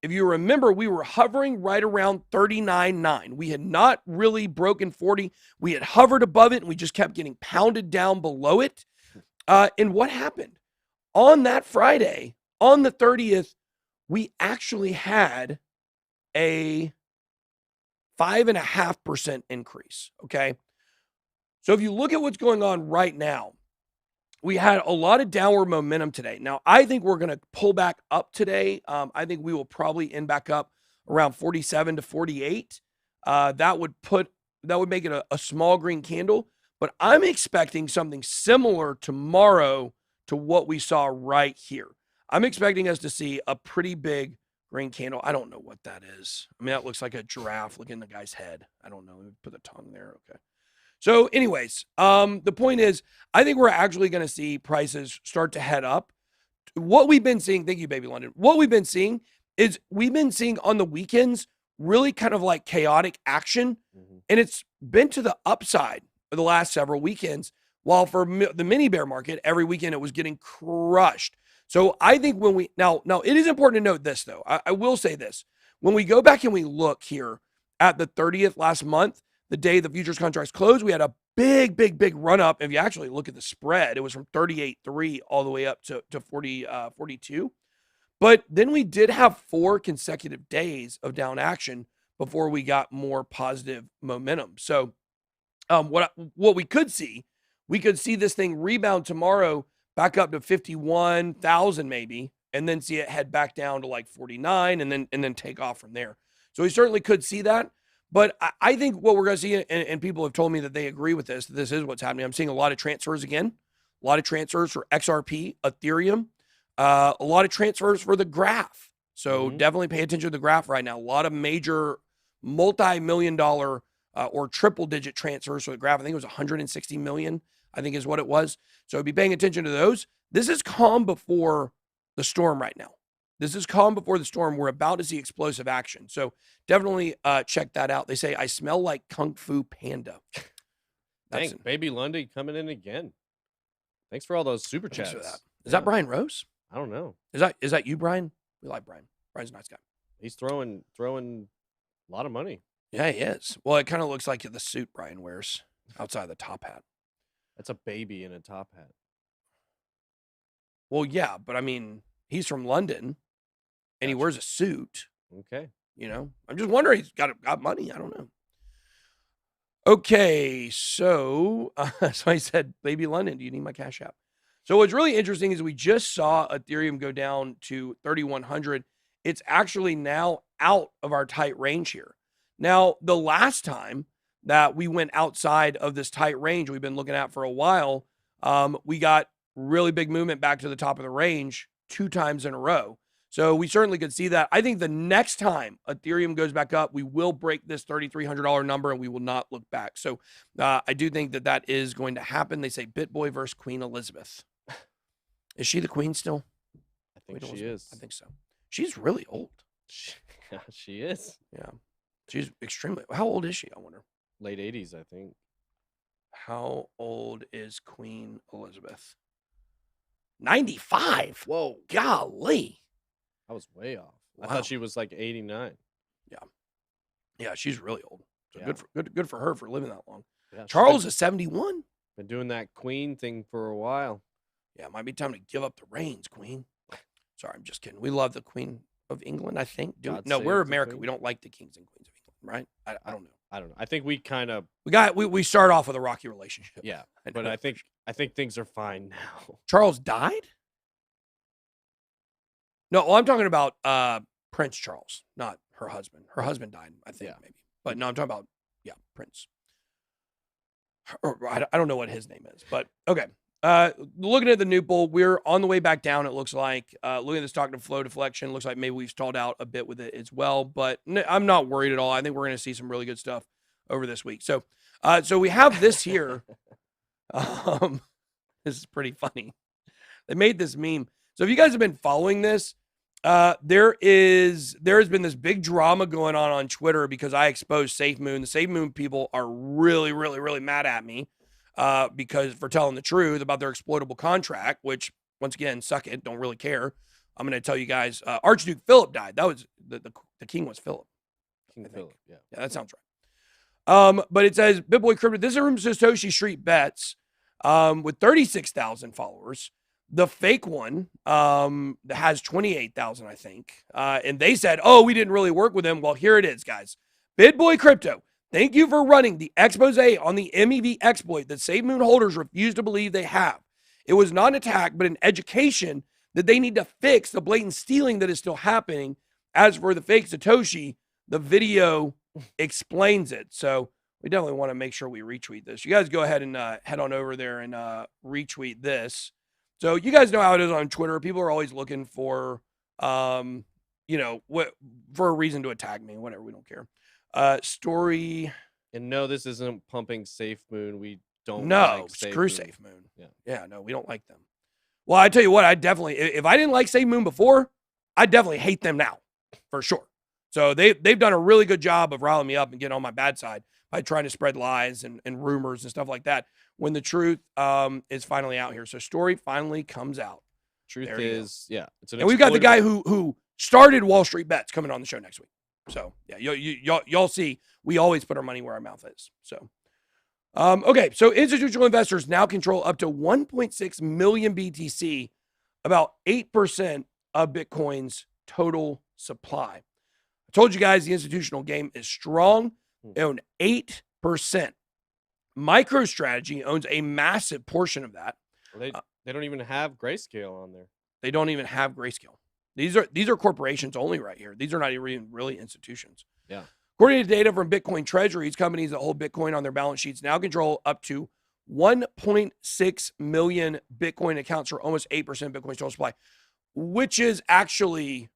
if you remember, we were hovering right around 39.9. We had not really broken 40. We had hovered above it, and we just kept getting pounded down below it. And what happened? On that Friday, on the 30th, we actually had a 5.5% increase, okay? So if you look at what's going on right now, we had a lot of downward momentum today. Now, I think we're going to pull back up today. I think we will probably end back up around 47 to 48. That would make it a small green candle, but I'm expecting something similar tomorrow to what we saw right here. I'm expecting us to see a pretty big green candle. I don't know what that is. I mean, that looks like a giraffe looking at the guy's head. I don't know. Put the tongue there. Okay. So anyways, the point is, I think we're actually going to see prices start to head up. What we've been seeing, thank you, Baby London. What we've been seeing is we've been seeing on the weekends really kind of like chaotic action, and it's been to the upside for the last several weekends, while for the mini bear market, every weekend it was getting crushed. So I think when we, now it is important to note this though. I will say this. When we go back and we look here at the 30th last month, the day the futures contracts closed, we had a big run up. If you actually look at the spread, it was from 38.3 all the way up to 42. But then we did have 4 consecutive days of down action before we got more positive momentum. So what we could see this thing rebound tomorrow back up to 51,000 maybe, and then see it head back down to like 49 and then take off from there. So we certainly could see that. But I think what we're going to see, and people have told me that they agree with this, this is what's happening. I'm seeing a lot of transfers again, a lot of transfers for XRP, Ethereum, a lot of transfers for the graph. So definitely pay attention to the graph right now. A lot of major multi-million-dollar or triple-digit transfers for the graph. I think it was 160 million, I think is what it was. So be paying attention to those. This is calm before the storm right now. This is calm before the storm. We're about to see explosive action. So definitely check that out. They say, I smell like Kung Fu Panda. Dang, Baby Lundy coming in again. Thanks for all those super Thanks chats. for that. Is that Brian Rose? I don't know. Is that you, Brian? We like Brian. Brian's a nice guy. He's throwing a lot of money. Yeah, he is. Well, it kind of looks like the suit Brian wears outside the top hat. That's a baby in a top hat. Well, yeah, but I mean, he's from London, and he wears a suit. Okay. You know, I'm just wondering. He's got money. I don't know. Okay, so so I said, "Baby London, do you need my Cash App?" So what's really interesting is we just saw Ethereum go down to 3,100. It's actually now out of our tight range here. Now, the last time that we went outside of this tight range we've been looking at for a while, we got really big movement back to the top of the range 2 times in a row. So we certainly could see that. I think the next time Ethereum goes back up, we will break this $3,300 number and we will not look back. So I do think that that is going to happen. They say BitBoy versus Queen Elizabeth. Is she the queen still? I think Queen she Elizabeth? is. I think so. She's really old. Yeah, she is. Yeah. She's extremely. How old is she? I wonder. Late 80s, I think. How old is Queen Elizabeth? 95. Whoa. Golly. I was way off. I Wow. thought she was like 89. Yeah, she's really old. So Yeah. good for her for living that long. Yeah, she's Charles is 71. been doing that queen thing for a while. Yeah, it might be time to give up the reins, Queen. Sorry, I'm just kidding. We love the Queen of England, I think. God No, save we're the America. Queen. We don't like the kings and queens of England, right? I don't know. I don't know. I think we kind of We start off with a rocky relationship. yeah, I but know. I think things are fine now. Charles died? No, well, I'm talking about Prince Charles, not her husband. Her husband died, I think, Yeah. maybe. But no, I'm talking about, Prince. Or, I don't know what his name is, but okay. Looking at the new bull, we're on the way back down, it looks like. Looking at the stock to flow deflection, looks like maybe we've stalled out a bit with it as well, but I'm not worried at all. I think we're going to see some really good stuff over this week. So we have this here. This is pretty funny. They made this meme. So if you guys have been following this, there has been this big drama going on Twitter because I exposed SafeMoon. The SafeMoon people are really, really, really mad at me because for telling the truth about their exploitable contract, which once again, suck it, don't really care. I'm going to tell you guys, Archduke Philip died. That was the king was Philip. King Philip, yeah. Yeah, that sounds right. But it says BitBoy Crypto. This is from Satoshi Street Bets with 36,000 followers. The fake one has 28,000, I think. And they said, oh, we didn't really work with them. Well, here it is, guys. BitBoy Crypto, thank you for running the expose on the MEV exploit that SafeMoon holders refuse to believe they have. It was not an attack, but an education that they need to fix the blatant stealing that is still happening. As for the fake Satoshi, the video explains it. So we definitely want to make sure we retweet this. You guys go ahead and head on over there and retweet this. So you guys know how it is on Twitter. People are always looking for, for a reason to attack me. Whatever, we don't care. Story. And no, this isn't pumping SafeMoon. We don't. No, like screw SafeMoon. SafeMoon. Yeah. No, we don't like them. Well, I tell you what, I definitely, if I didn't like SafeMoon before, I definitely hate them now, for sure. So they've done a really good job of riling me up and getting on my bad side by trying to spread lies and rumors and stuff like that when the truth is finally out here. So story finally comes out. Truth There you go. is, yeah. It's an And we've got the guy who started Wall Street Bets coming on the show next week. So yeah, y'all see, we always put our money where our mouth is. So okay, so institutional investors now control up to 1.6 million BTC, about 8% of Bitcoin's total supply. I told you guys the institutional game is strong. They own 8%. MicroStrategy owns a massive portion of that. They don't even have Grayscale on there. They don't even have Grayscale. These are corporations only right here. These are not even really institutions. Yeah. According to data from Bitcoin treasuries, companies that hold Bitcoin on their balance sheets now control up to 1.6 million Bitcoin accounts for almost 8% of Bitcoin's total supply, which is actually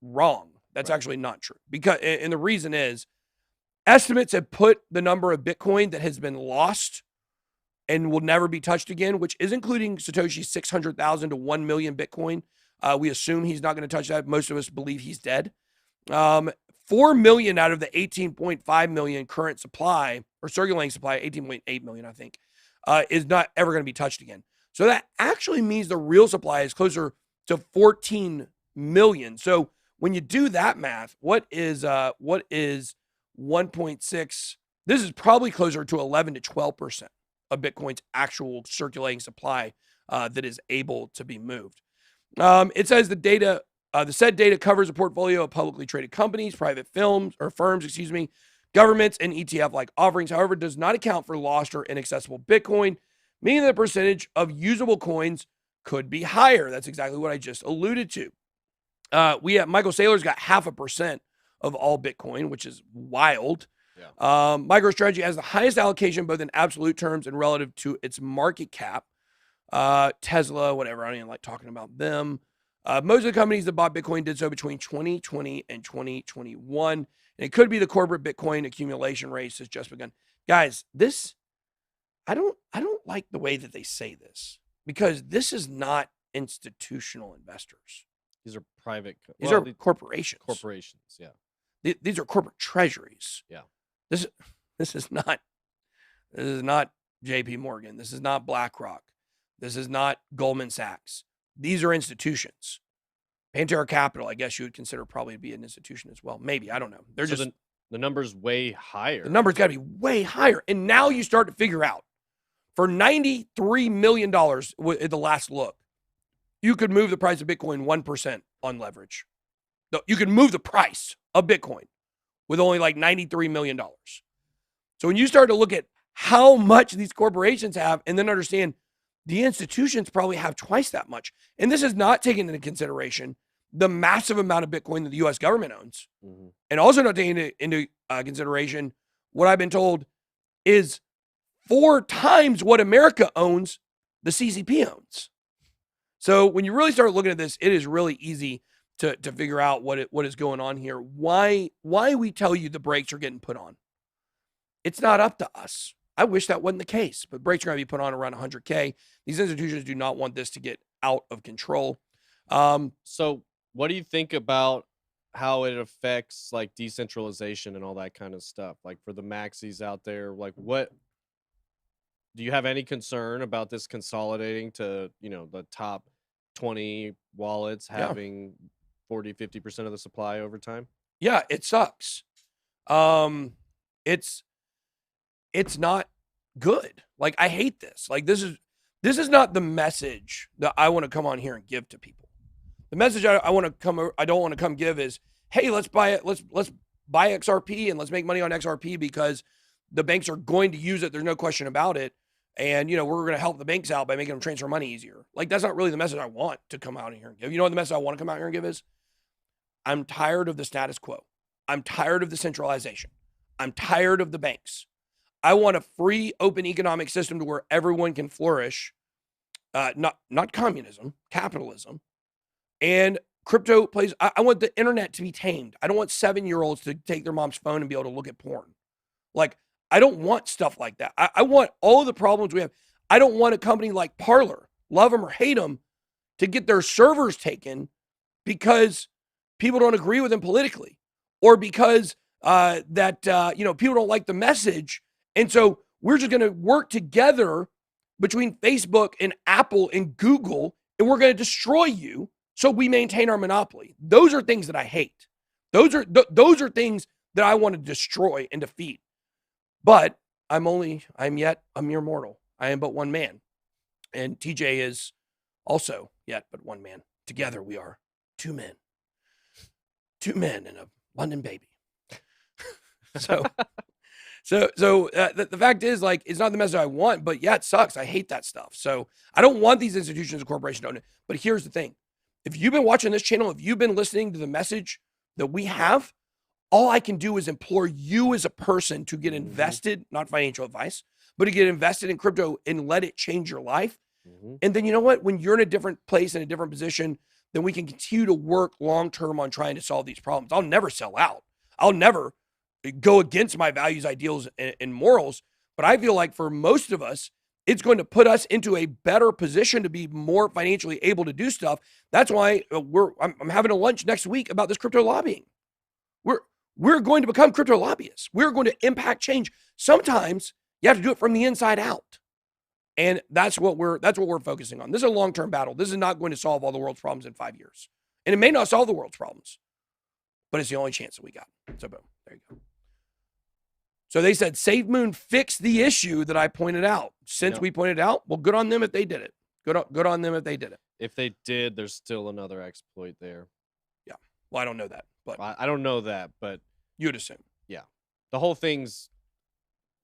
wrong. That's Right. actually not true. And the reason is estimates have put the number of Bitcoin that has been lost and will never be touched again, which is including Satoshi's 600,000 to 1 million Bitcoin. We assume he's not going to touch that. Most of us believe he's dead. 4 million out of the 18.5 million current supply or circulating supply, 18.8 million, I think, is not ever going to be touched again. So that actually means the real supply is closer to 14 million. So when you do that math, what is 1.6? This is probably closer to 11 to 12% of Bitcoin's actual circulating supply that is able to be moved. It says the data The said data covers a portfolio of publicly traded companies, private firms, governments, and ETF-like offerings. However, it does not account for lost or inaccessible Bitcoin, meaning the percentage of usable coins could be higher. That's exactly what I just alluded to. Michael Saylor's got 0.5% of all Bitcoin, which is wild. Yeah. MicroStrategy has the highest allocation, both in absolute terms and relative to its market cap. Tesla, whatever, I don't even like talking about them. Most of the companies that bought Bitcoin did so between 2020 and 2021. And it could be the corporate Bitcoin accumulation race has just begun. Guys, I don't like the way that they say this, because this is not institutional investors. These are private. These are corporations. Corporations, yeah. These are corporate treasuries. Yeah. This is not JP Morgan. This is not BlackRock. This is not Goldman Sachs. These are institutions. Pantera Capital, I guess you would consider probably to be an institution as well. Maybe, I don't know. They're so just the number's way higher. The number's got to be way higher. And now you start to figure out, for $93 million at the last look, you could move the price of Bitcoin 1% on leverage. You could move the price of Bitcoin with only like $93 million. So when you start to look at how much these corporations have, and then understand the institutions probably have twice that much. And this is not taking into consideration the massive amount of Bitcoin that the U.S. government owns. Mm-hmm. And also not taking into consideration what I've been told is 4 times what America owns, the CCP owns. So when you really start looking at this, it is really easy to figure out what is going on here. Why we tell you the brakes are getting put on. It's not up to us. I wish that wasn't the case, but brakes are going to be put on around 100K. These institutions do not want this to get out of control. So what do you think about how it affects like decentralization and all that kind of stuff? Like for the maxis out there, like what do you have any concern about this consolidating to, the top 20 wallets having 40-50% of the supply over time? Yeah, it sucks. It's not good. Like, I hate this. Like, this is not the message that I want to come on here and give to people. The message I don't want to come give is, hey, let's buy it. Let's buy XRP and let's make money on XRP because the banks are going to use it. There's no question about it. And, we're going to help the banks out by making them transfer money easier. Like, that's not really the message I want to come out here and give. You know what the message I want to come out here and give is? I'm tired of the status quo. I'm tired of the centralization. I'm tired of the banks. I want a free, open economic system to where everyone can flourish. Not communism, capitalism. And crypto plays, I want the internet to be tamed. I don't want 7-year-olds to take their mom's phone and be able to look at porn. Like, I don't want stuff like that. I want all of the problems we have. I don't want a company like Parler, love them or hate them, to get their servers taken because people don't agree with them politically, or because people don't like the message. And so we're just going to work together between Facebook and Apple and Google, and we're going to destroy you so we maintain our monopoly. Those are things that I hate. Those are things that I want to destroy and defeat. But I'm yet a mere mortal. I am but one man. And TJ is also yet but one man. Together we are 2 men. 2 men and a London baby. So the fact is, like, it's not the message I want, but yeah, it sucks. I hate that stuff. So I don't want these institutions and corporations to own it. But here's the thing. If you've been watching this channel, if you've been listening to the message that we have, all I can do is implore you as a person to get invested, not financial advice, but to get invested in crypto and let it change your life. Mm-hmm. And then you know what? When you're in a different place, in a different position, then we can continue to work long-term on trying to solve these problems. I'll never sell out. I'll never go against my values, ideals, and morals. But I feel like for most of us, it's going to put us into a better position to be more financially able to do stuff. That's why I'm having a lunch next week about this crypto lobbying. We're going to become crypto lobbyists. We're going to impact change. Sometimes you have to do it from the inside out. And that's what we're focusing on. This is a long-term battle. This is not going to solve all the world's problems in 5 years. And it may not solve the world's problems, but it's the only chance that we got. So boom, there you go. So they said SafeMoon fixed the issue that I pointed out. Since we pointed out, well, good on them if they did it. Good on them if they did it. If they did, there's still another exploit there. Well, I don't know that, but I don't know that, but you'd assume. the whole thing's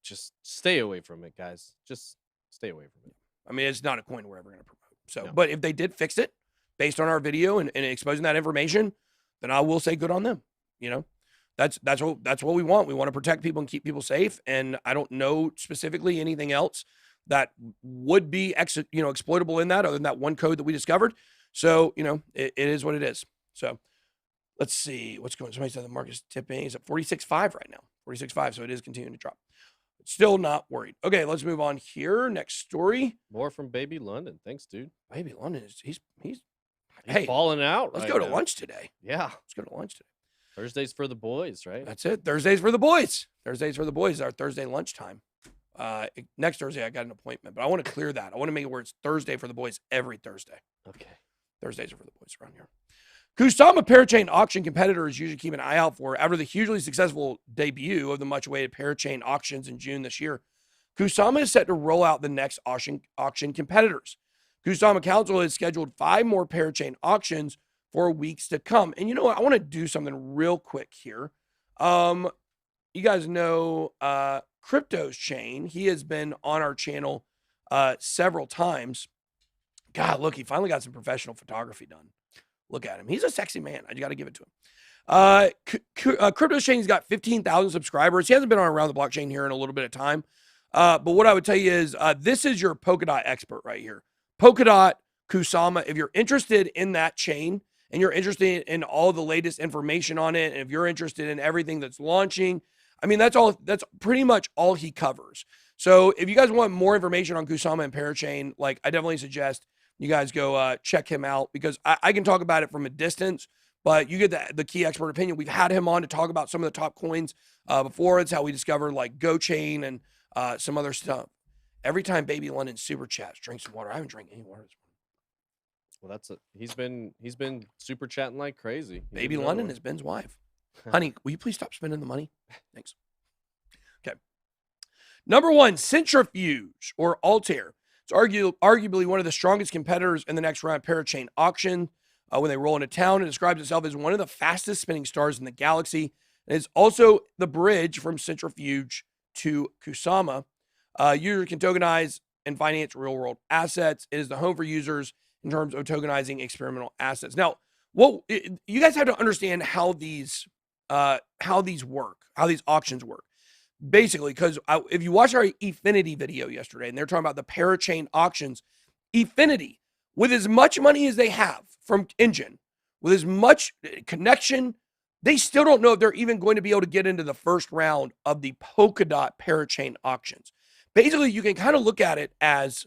just stay away from it, guys. Just stay away from it. I mean, it's not a coin we're ever going to promote. So, No. but if they did fix it based on our video and exposing that information, then I will say good on them. You know, that's what we want. We want to protect people and keep people safe. And I don't know specifically anything else that would be exploitable in that other than that one code that we discovered. So, you know, it is what it is. So let's see what's going on. Somebody said the market's tipping. It's at 46.5 right now. 46.5. So it is continuing to drop. Still not worried. Okay, let's move on here. Next story. More from Baby London. Thanks, dude. Baby London is he's Hey, falling out. let's right go to now. lunch today. Yeah. Let's go to lunch today. Thursdays for the boys, right? That's it. Thursdays for the boys. Thursdays for the boys. Our Thursday lunchtime. Next Thursday I got an appointment, but I want to clear that. I want to make it where it's Thursday for the boys every Thursday. Okay. Thursdays are for the boys around here. Kusama parachain auction competitors usually keep an eye out for after the hugely successful debut of the much-awaited parachain auctions in June this year. Kusama is set to roll out the next auction competitors. Kusama Council has scheduled 5 more parachain auctions for weeks to come. And you know what? I want to do something real quick here. You guys know Crypto's chain. He has been on our channel several times. God, look, he finally got some professional photography done. Look at him. He's a sexy man. I got to give it to him. Crypto's chain's got 15,000 subscribers. He hasn't been on Around the Blockchain here in a little bit of time. But what I would tell you is this is your Polkadot expert right here. Polkadot, Kusama, if you're interested in that chain and you're interested in all the latest information on it, and if you're interested in everything that's launching, I mean, that's pretty much all he covers. So if you guys want more information on Kusama and Parachain, like I definitely suggest you guys go check him out, because I can talk about it from a distance, but you get the key expert opinion. We've had him on to talk about some of the top coins before. It's how we discovered like GoChain and some other stuff. Every time Baby London super chats, drink some water. I haven't drank any water this morning. Well, that's it. He's been super chatting like crazy. Baby London is Ben's wife. Honey, will you please stop spending the money? Thanks. Okay. Number 1, Centrifuge or Altair. It's arguably one of the strongest competitors in the next round parachain auction. When they roll into town, it describes itself as one of the fastest spinning stars in the galaxy. And it's also the bridge from Centrifuge to Kusama. Users can tokenize and finance real-world assets. It is the home for users in terms of tokenizing experimental assets. Now, you guys have to understand how these work, how these auctions work. Basically, because if you watch our Efinity video yesterday, and they're talking about the parachain auctions, Efinity, with as much money as they have from Engine, with as much connection, they still don't know if they're even going to be able to get into the first round of the Polkadot parachain auctions. Basically, you can kind of look at it as,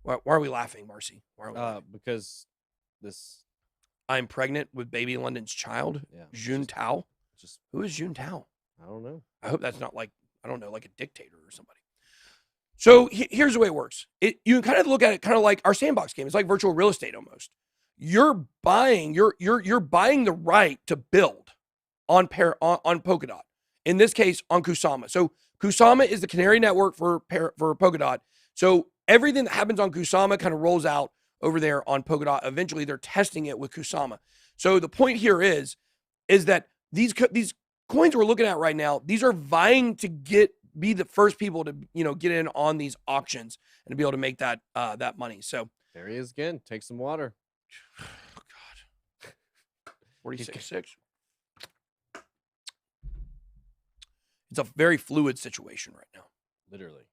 why are we laughing, Marcy? Why are we laughing? Because this. I'm pregnant with Baby London's child, Yeah, Jun Tao. Just Who is Jun Tao? I don't know. I hope that's not like, I don't know, like a dictator or somebody. So here's the way it works. You can kind of look at it kind of like our sandbox game. It's like virtual real estate almost. You're buying the right to build on Polkadot. In this case, on Kusama. So Kusama is the canary network for Polkadot. So everything that happens on Kusama kind of rolls out over there on Polkadot. Eventually, they're testing it with Kusama. So the point here is that these coins we're looking at right now, these are vying to be the first people to get in on these auctions and to be able to make that money. So There he is again. Take some water. oh God, 46.6. It's a very fluid situation right now. Literally.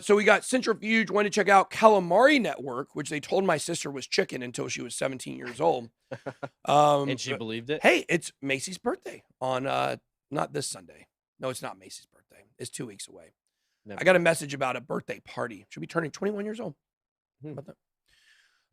So we got Centrifuge. Wanted to check out Calamari Network, which they told my sister was chicken until she was 17 years old. And she believed it. Hey, it's Macy's birthday on not this Sunday. No, it's not Macy's birthday. It's 2 weeks away. Never. I got a message about a birthday party. She'll be turning 21 years old. How Hmm. about that?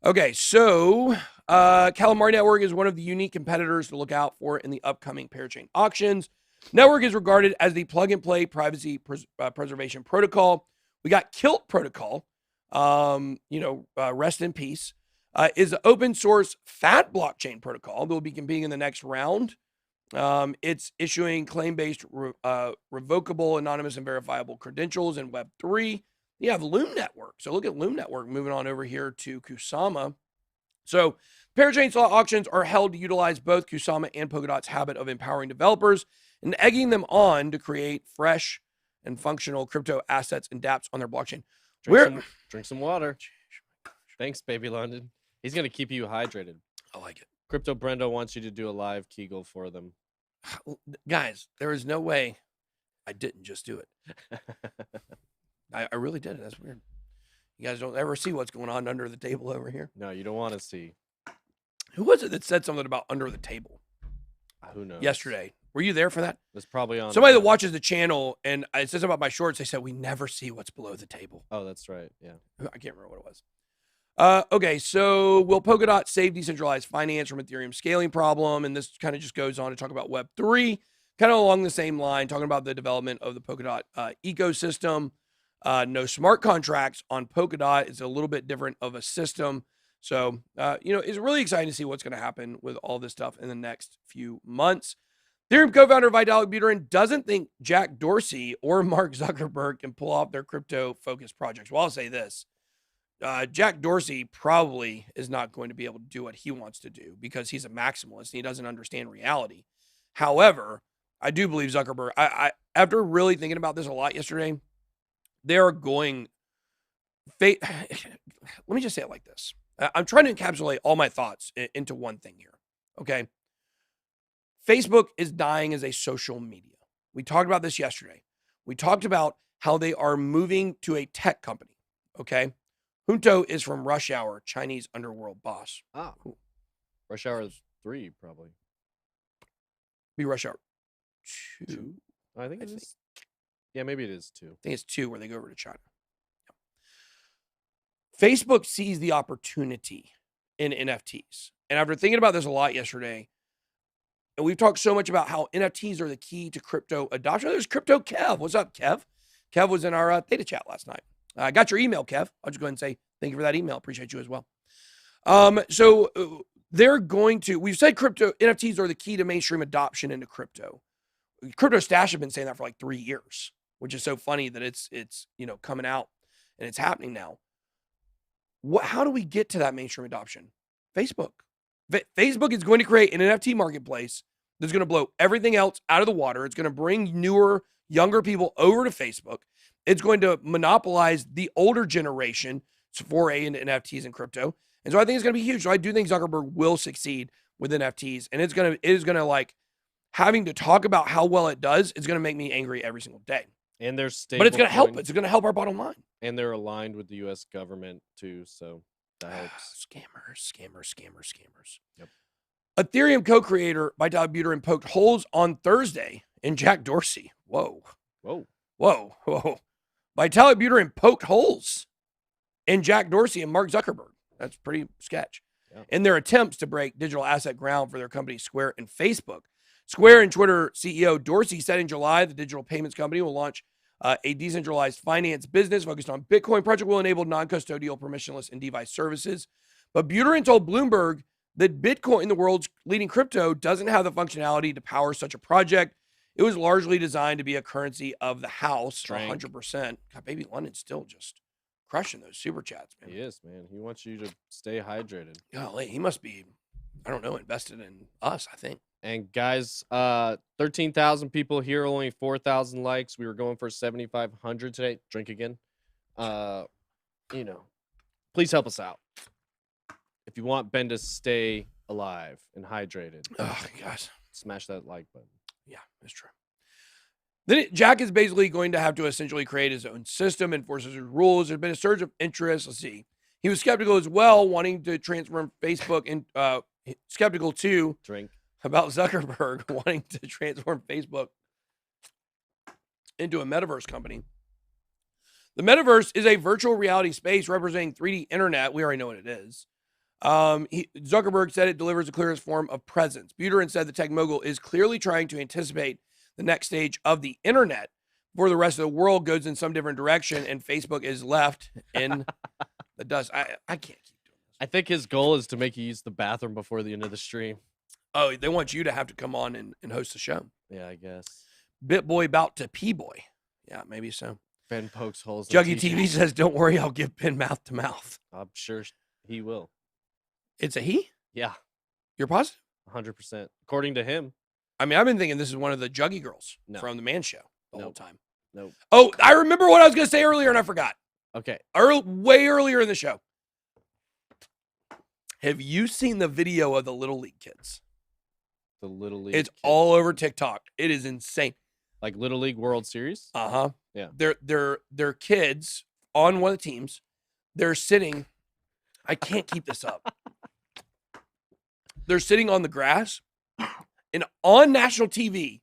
Okay, so Calamari Network is one of the unique competitors to look out for in the upcoming parachain auctions. Network is regarded as the plug-and-play privacy preservation protocol. We got Kilt Protocol, rest in peace, is an open source fat blockchain protocol that will be competing in the next round. It's issuing claim-based, revocable, anonymous, and verifiable credentials in Web3. You have Loom Network. So look at Loom Network moving on over here to Kusama. So Parachain slot auctions are held to utilize both Kusama and Polkadot's habit of empowering developers and egging them on to create fresh and functional crypto assets and dApps on their blockchain. Drink some water. Thanks, baby London. He's going to keep you hydrated. I like it. Crypto Brendo wants you to do a live Kegel for them. Guys, there is no way I didn't just do it. I really did it. That's weird. You guys don't ever see what's going on under the table over here. No, you don't want to see. Who was it that said something about under the table? Who knows? Yesterday. Were you there for that? It's probably on. Somebody that watches the channel, and it says about my shorts, they said, we never see what's below the table. Oh, that's right. Yeah. I can't remember what it was. Okay, so will Polkadot save decentralized finance from Ethereum scaling problem? And this kind of just goes on to talk about Web3, kind of along the same line, talking about the development of the Polkadot ecosystem. No smart contracts on Polkadot. It's a little bit different of a system. So, it's really exciting to see what's going to happen with all this stuff in the next few months. Ethereum co-founder Vitalik Buterin doesn't think Jack Dorsey or Mark Zuckerberg can pull off their crypto-focused projects. Well, I'll say this. Jack Dorsey probably is not going to be able to do what he wants to do because he's a maximalist and he doesn't understand reality. However, I do believe Zuckerberg, I after really thinking about this a lot yesterday, they are going, let me just say it like this. I'm trying to encapsulate all my thoughts into one thing here, okay? Facebook is dying as a social media. We talked about this yesterday. We talked about how they are moving to a tech company, okay? Junto is from Rush Hour, Chinese underworld boss. Ah, Rush Hour 3, probably. Be Rush Hour 2. I think it is. Yeah, maybe it is 2. I think it's 2 where they go over to China. Yeah. Facebook sees the opportunity in NFTs. And after thinking about this a lot yesterday, and we've talked so much about how NFTs are the key to crypto adoption. There's Crypto Kev. What's up, Kev? Kev was in our theta chat last night. I got your email, Kev. I'll just go ahead and say thank you for that email. Appreciate you as well. So they're going to, we've said crypto NFTs are the key to mainstream adoption into crypto. Crypto Stash have been saying that for like 3 years, which is so funny that it's coming out and it's happening now. How do we get to that mainstream adoption? Facebook. Facebook is going to create an NFT marketplace that's going to blow everything else out of the water. It's going to bring newer, younger people over to Facebook. It's going to monopolize the older generation foray into NFTs and crypto. And so I think it's going to be huge. So I do think Zuckerberg will succeed with NFTs. And it is going to like having to talk about how well it does, it's going to make me angry every single day. And they're stable. But it's going to help. It's going to help our bottom line. And they're aligned with the U.S. government too. So that helps. Scammers. Yep. Ethereum co-creator Vitalik Buterin poked holes on Thursday in Jack Dorsey. Whoa. Vitalik Buterin poked holes in Jack Dorsey and Mark Zuckerberg. That's pretty sketch. Yeah. In their attempts to break digital asset ground for their companies Square and Facebook. Square and Twitter CEO Dorsey said in July the digital payments company will launch a decentralized finance business focused on Bitcoin. Project will enable non-custodial, permissionless, and DeFi services. But Buterin told Bloomberg that Bitcoin, the world's leading crypto, doesn't have the functionality to power such a project. It was largely designed to be a currency of the house, 100%. God, baby London's still just crushing those super chats, man. He is, man. He wants you to stay hydrated. Golly, he must be, I don't know, invested in us, I think. And guys, 13,000 people here, only 4,000 likes. We were going for 7,500 today. Drink again. Please help us out. If you want Ben to stay alive and hydrated, oh, guys, smash that like button. Yeah, that's true. Then Jack is basically going to have to essentially create his own system, enforce his rules. There's been a surge of interest. Let's see. He was skeptical as well, wanting to transform Facebook and skeptical too. Drink. About Zuckerberg wanting to transform Facebook into a metaverse company. The metaverse is a virtual reality space representing 3D internet. We already know what it is. Zuckerberg said it delivers the clearest form of presence. Buterin said the tech mogul is clearly trying to anticipate the next stage of the internet before the rest of the world goes in some different direction and Facebook is left in the dust. I can't keep doing this. I think his goal is to make you use the bathroom before the end of the stream. Oh, they want you to have to come on and host the show. Yeah, I guess. BitBoy about to P-Boy. Yeah, maybe so. Ben pokes holes. Juggy TV says, don't worry, I'll give Ben mouth to mouth. I'm sure he will. It's a he? Yeah, You're positive? 100%. According to him. I mean, I've been thinking this is one of the Juggy girls No. from the Man Show the whole Nope. time. Nope. Oh, I remember what I was going to say earlier and I forgot. Okay. Way earlier in the show. Have you seen the video of the Little League kids? The Little League. It's kids. all over TikTok. It is insane. Like Little League World Series? Uh-huh. Yeah. They're kids on one of the teams. They're sitting. I can't keep this up. They're sitting on the grass. And on national TV,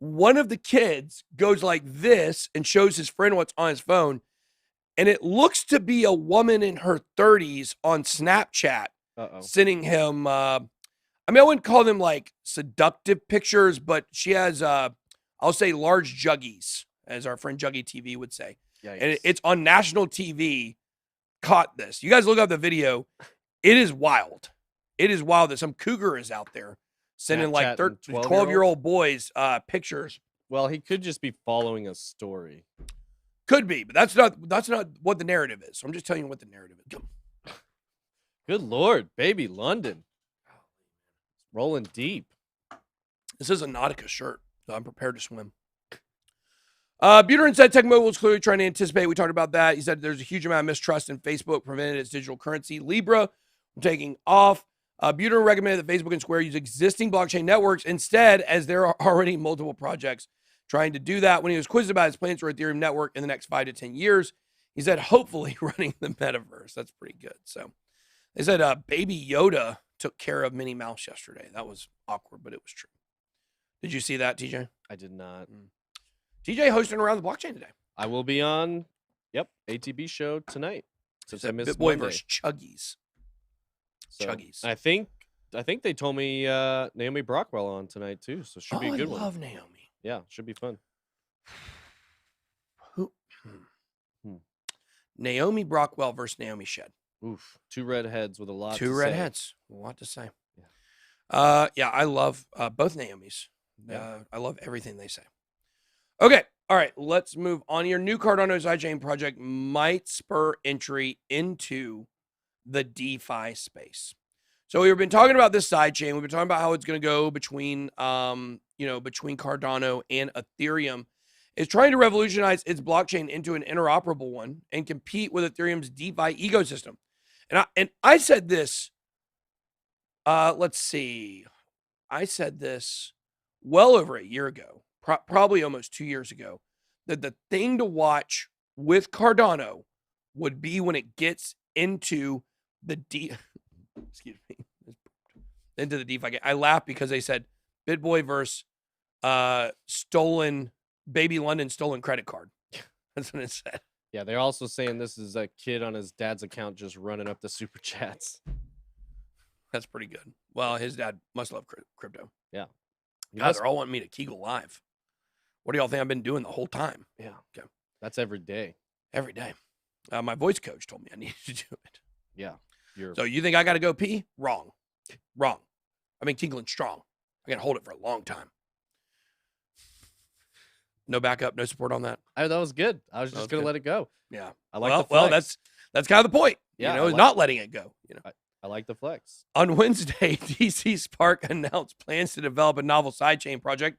one of the kids goes like this and shows his friend what's on his phone. And it looks to be a woman in her 30s on Snapchat sending him, I wouldn't call them like seductive pictures, but she has, I'll say large juggies, as our friend Juggy TV would say. Yikes. And it's on national TV, caught this. You guys look up the video. It is wild. It is wild that some cougar is out there sending like 12-year-old boys pictures. Well, he could just be following a story. Could be, but that's not what the narrative is. So I'm just telling you what the narrative is. Good Lord, baby London. Rolling deep. This is a Nautica shirt, so I'm prepared to swim. Buterin said Tech Mobile is clearly trying to anticipate. We talked about that. He said there's a huge amount of mistrust in Facebook, prevented its digital currency, Libra, from taking off. Buterin recommended that Facebook and Square use existing blockchain networks instead, as there are already multiple projects trying to do that. When he was quizzed about his plans for Ethereum network in the next 5 to 10 years, he said, hopefully running the metaverse. That's pretty good. So they said Baby Yoda took care of Minnie Mouse yesterday. That was awkward, but it was true. Did you see that, TJ? I did not. TJ hosting Around the Blockchain today. I will be on, ATB show tonight. Since I missed BitBoy Monday. versus Chuggies. So, Chuggies. I think they told me Naomi Brockwell on tonight too, so it should be a good one. I love Naomi. Yeah, should be fun. Naomi Brockwell versus Naomi Shed. Oof, two redheads with a lot. Two to redheads, a lot to say. Yeah. I love both Naomis. Yeah. I love everything they say. Okay, all right, let's move on. Your new Cardano sidechain project might spur entry into the DeFi space. So we've been talking about this sidechain. We've been talking about how it's going to go between, between Cardano and Ethereum. It's trying to revolutionize its blockchain into an interoperable one and compete with Ethereum's DeFi ecosystem. And I said this. Let's see. I said this well over a year ago, probably almost 2 years ago, that the thing to watch with Cardano would be when it gets into the into the DeFi game. I laughed because they said BitBoy versus stolen Baby London stolen credit card. That's what it said. Yeah, they're also saying this is a kid on his dad's account just running up the super chats. That's pretty good. Well, his dad must love crypto. Yeah. God, they're all wanting me to Kegel live. What do y'all think I've been doing the whole time? Yeah. Okay. That's every day. Every day. My voice coach told me I needed to do it. Yeah. So you think I got to go pee? Wrong. Wrong. I've been Kegling strong. I got to hold it for a long time. No backup, no support on that. That was good. I was just going to let it go. Yeah. I like the flex. That's kind of the point. Yeah, is not letting it go. I like the flex. On Wednesday, DC Spark announced plans to develop a novel sidechain project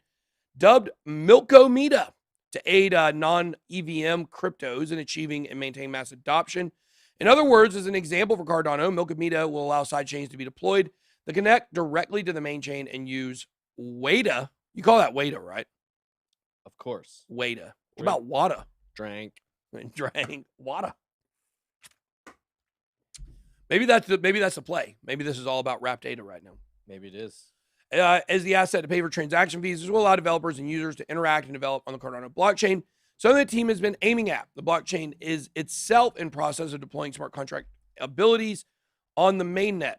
dubbed Milkomita to aid non-EVM cryptos in achieving and maintaining mass adoption. In other words, as an example for Cardano, Milkomita will allow sidechains to be deployed that connect directly to the main chain and use WADA. You call that WADA, right? Of course. WADA. What about WADA? Drank. WADA. Maybe that's the play. Maybe this is all about wrapped data right now. Maybe it is. As the asset to pay for transaction fees, this will allow developers and users to interact and develop on the Cardano blockchain. Something the team has been aiming at. The blockchain is itself in process of deploying smart contract abilities on the mainnet.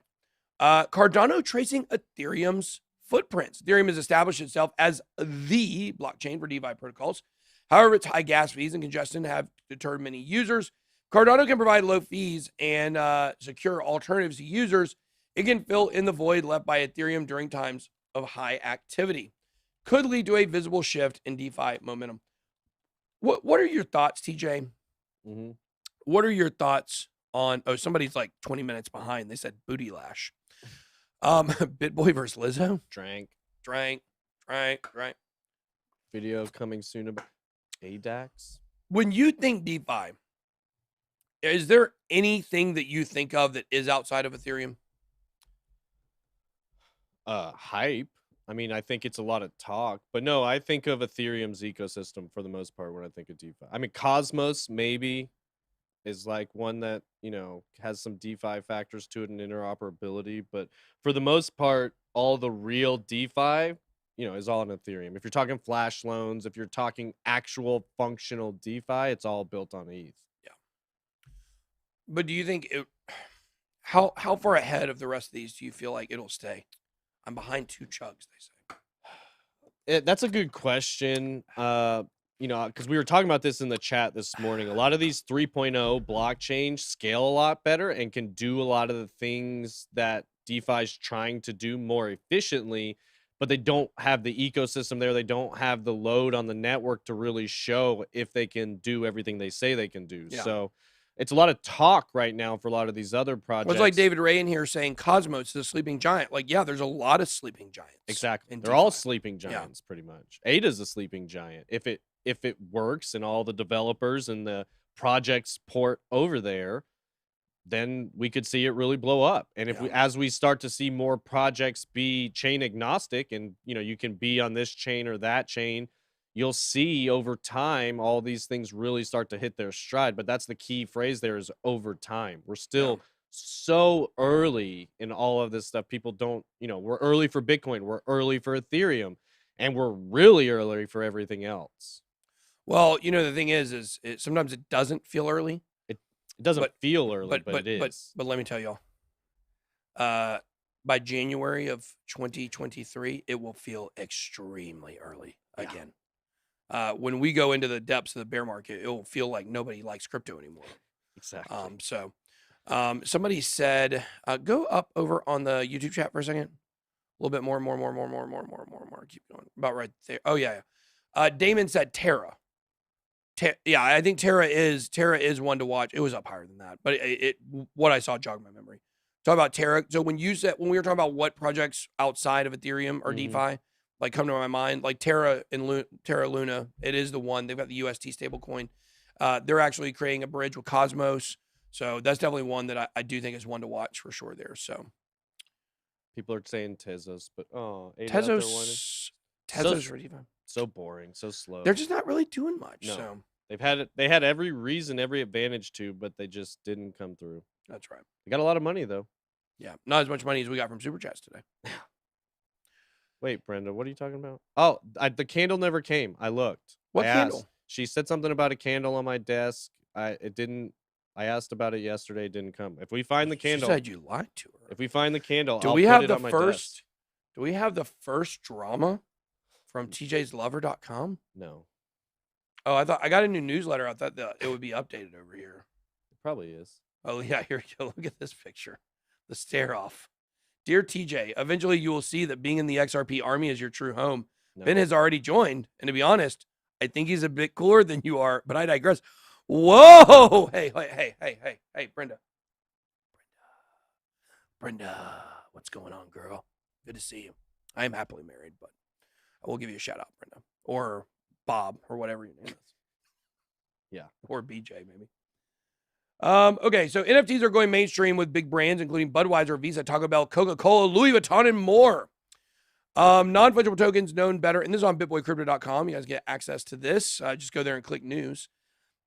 Cardano tracing Ethereum's footprints. Ethereum has established itself as the blockchain for DeFi protocols. However, its high gas fees and congestion have deterred many users. Cardano can provide low fees and secure alternatives to users. It can fill in the void left by Ethereum during times of high activity. Could lead to a visible shift in DeFi momentum. What are your thoughts, TJ? Mm-hmm. What are your thoughts on, somebody's like 20 minutes behind. They said booty lash. BitBoy versus Lizzo. Drank. Drank. Video coming soon about ADAX. When you think DeFi, is there anything that you think of that is outside of Ethereum? Hype. I mean, I think it's a lot of talk, but no, I think of Ethereum's ecosystem for the most part when I think of DeFi. I mean, Cosmos maybe is like one that, you know, has some DeFi factors to it and interoperability, but for the most part, all the real DeFi, you know, is all in Ethereum. If you're talking flash loans, if you're talking actual functional DeFi, it's all built on ETH. But do you think how far ahead of the rest of these do you feel like it'll stay? I'm behind 2 chugs, they say. That's a good question. You know, because we were talking about this in the chat this morning. A lot of these 3.0 blockchains scale a lot better and can do a lot of the things that DeFi is trying to do more efficiently, but they don't have the ecosystem there. They don't have the load on the network to really show if they can do everything they say they can do. Yeah. So it's a lot of talk right now for a lot of these other projects. Well, it's like David Ray in here saying Cosmos is a sleeping giant. Like, yeah, there's a lot of sleeping giants. Exactly. in They're all DeFi. sleeping giants, pretty much. ADA's a sleeping giant. If it works and all the developers and the projects port over there, then we could see it really blow up. And if as we start to see more projects be chain agnostic, and you know, you can be on this chain or that chain, you'll see over time all these things really start to hit their stride. But that's the key phrase there, is over time. We're still so early in all of this stuff. People don't, you know, we're early for Bitcoin, we're early for Ethereum, and we're really early for everything else. Well, you know, the thing is sometimes it doesn't feel early. It doesn't feel early, but it is. But let me tell y'all, by January of 2023, it will feel extremely early again. When we go into the depths of the bear market, it will feel like nobody likes crypto anymore. Exactly. Somebody said, go up over on the YouTube chat for a second. A little bit more. Keep going. About right there. Oh, yeah. Damon said Terra. Yeah, I think Terra is one to watch. It was up higher than that, but what I saw jogged my memory. Talk about Terra. So when we were talking about what projects outside of Ethereum or DeFi, like come to my mind, like Terra and Terra Luna, it is the one. They've got the UST stablecoin. They're actually creating a bridge with Cosmos. So that's definitely one that I do think is one to watch for sure there. So people are saying Tezos, but Tezos for DeFi. So boring, so slow. They're just not really doing much. No. So they had every reason, every advantage to, but they just didn't come through. that's right. They got a lot of money though. Yeah, not as much money as we got from Super Chats today. Wait, Brenda, what are you talking about? Oh, the candle never came. I looked. What candle? She said something about a candle on my desk. I asked about it yesterday. It didn't come. If we find the candle, she said you lied to her. If we find the candle, Do I'll we put have it the on my first? desk. Do we have the first drama from tjslover.com? No, Oh, I got a new newsletter. I thought that it would be updated over here. it probably is. Oh yeah, here you go. Look at this picture. The stare off. Dear TJ, eventually you will see that being in the XRP army is your true home. No. Ben has already joined, and to be honest, I think he's a bit cooler than you are, but I digress. Whoa! Hey, Brenda. Brenda, what's going on, girl? Good to see you. I am happily married, but I will give you a shout out, Brenda. Or Bob, or whatever your name is. Yeah. Or BJ, maybe. Okay, so NFTs are going mainstream with big brands, including Budweiser, Visa, Taco Bell, Coca-Cola, Louis Vuitton, and more. Non-fungible tokens known better, and this is on bitboycrypto.com. You guys get access to this. Just go there and click news.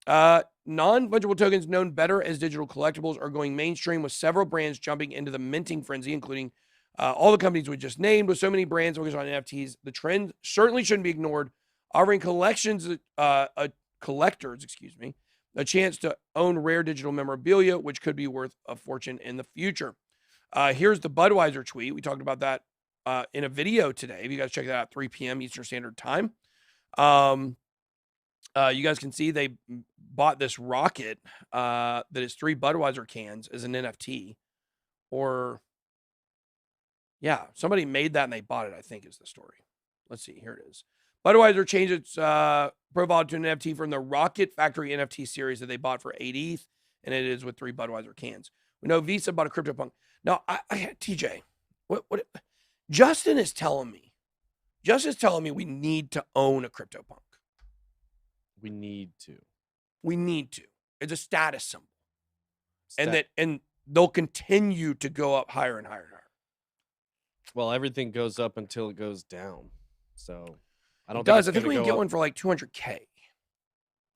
Non-fungible tokens known better as digital collectibles are going mainstream, with several brands jumping into the minting frenzy, including all the companies we just named. With so many brands focused on NFTs, the trend certainly shouldn't be ignored, offering collectors, a chance to own rare digital memorabilia, which could be worth a fortune in the future. Here's the Budweiser tweet. We talked about that in a video today. If you guys check that out at 3 p.m. Eastern Standard Time. You guys can see they bought this rocket that is 3 Budweiser cans as an NFT. Or, yeah, somebody made that and they bought it, I think is the story. Let's see. Here it is. Budweiser changed its profile to an NFT from the Rocket Factory NFT series that they bought for 8 ETH, and it is with 3 Budweiser cans. We know Visa bought a CryptoPunk. Now, TJ, What? Justin is telling me. Justin's telling me we need to own a CryptoPunk. We need to. We need to. It's a status symbol, Stat- and they'll continue to go up higher and higher and higher. Well, everything goes up until it goes down. So I don't It does. I think think we can go get up. one for like 200K.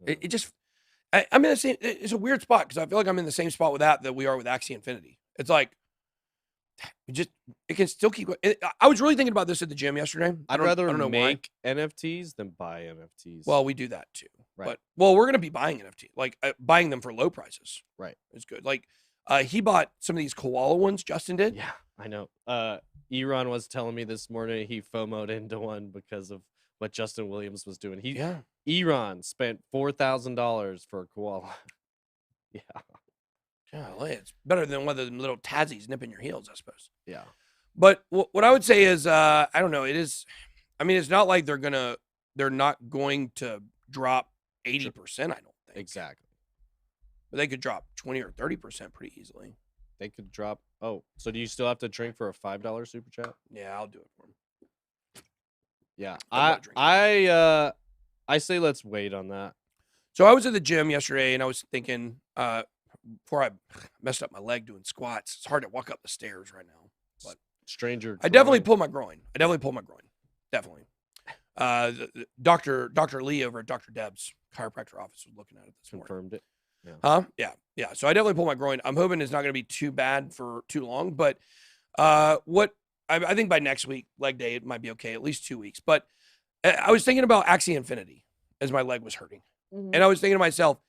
Yeah. It just, I'm in the same. It's a weird spot because I feel like I'm in the same spot with that we are with Axie Infinity. It's like, it can still keep going. I was really thinking about this at the gym yesterday. I'd I rather don't know make NFTs than buy NFTs. why. Well, we do that too. Right. But we're gonna be buying NFT, like buying them for low prices. Right. It's good. Like, he bought some of these koala ones. Justin did. Yeah, I know. Eron was telling me this morning he FOMO'd into one because of what Justin Williams was doing. Yeah. Eron spent $4,000 for a koala. Yeah. Golly, it's better than one of them little Tazzies nipping your heels, I suppose. Yeah. But what I would say is, I don't know. It is. I mean, it's not like they're not going to drop 80%. I don't think Exactly. but they could drop 20 or 30% pretty easily. They could drop. Oh, so do you still have to drink for a $5 super chat? Yeah, I'll do it for them. Yeah. I'm not drinking. I say let's wait on that. So I was at the gym yesterday, and I was thinking, before I messed up my leg doing squats, it's hard to walk up the stairs right now. But Stranger. I definitely drawing. pulled my groin. Definitely. Dr. Lee over at Dr. Deb's chiropractor office was looking at it this morning. Confirmed it. Huh? Yeah. So I definitely pulled my groin. I'm hoping it's not going to be too bad for too long. But I think by next week, leg day, it might be okay. At least 2 weeks. But I was thinking about Axie Infinity as my leg was hurting. Mhm. And I was thinking to myself,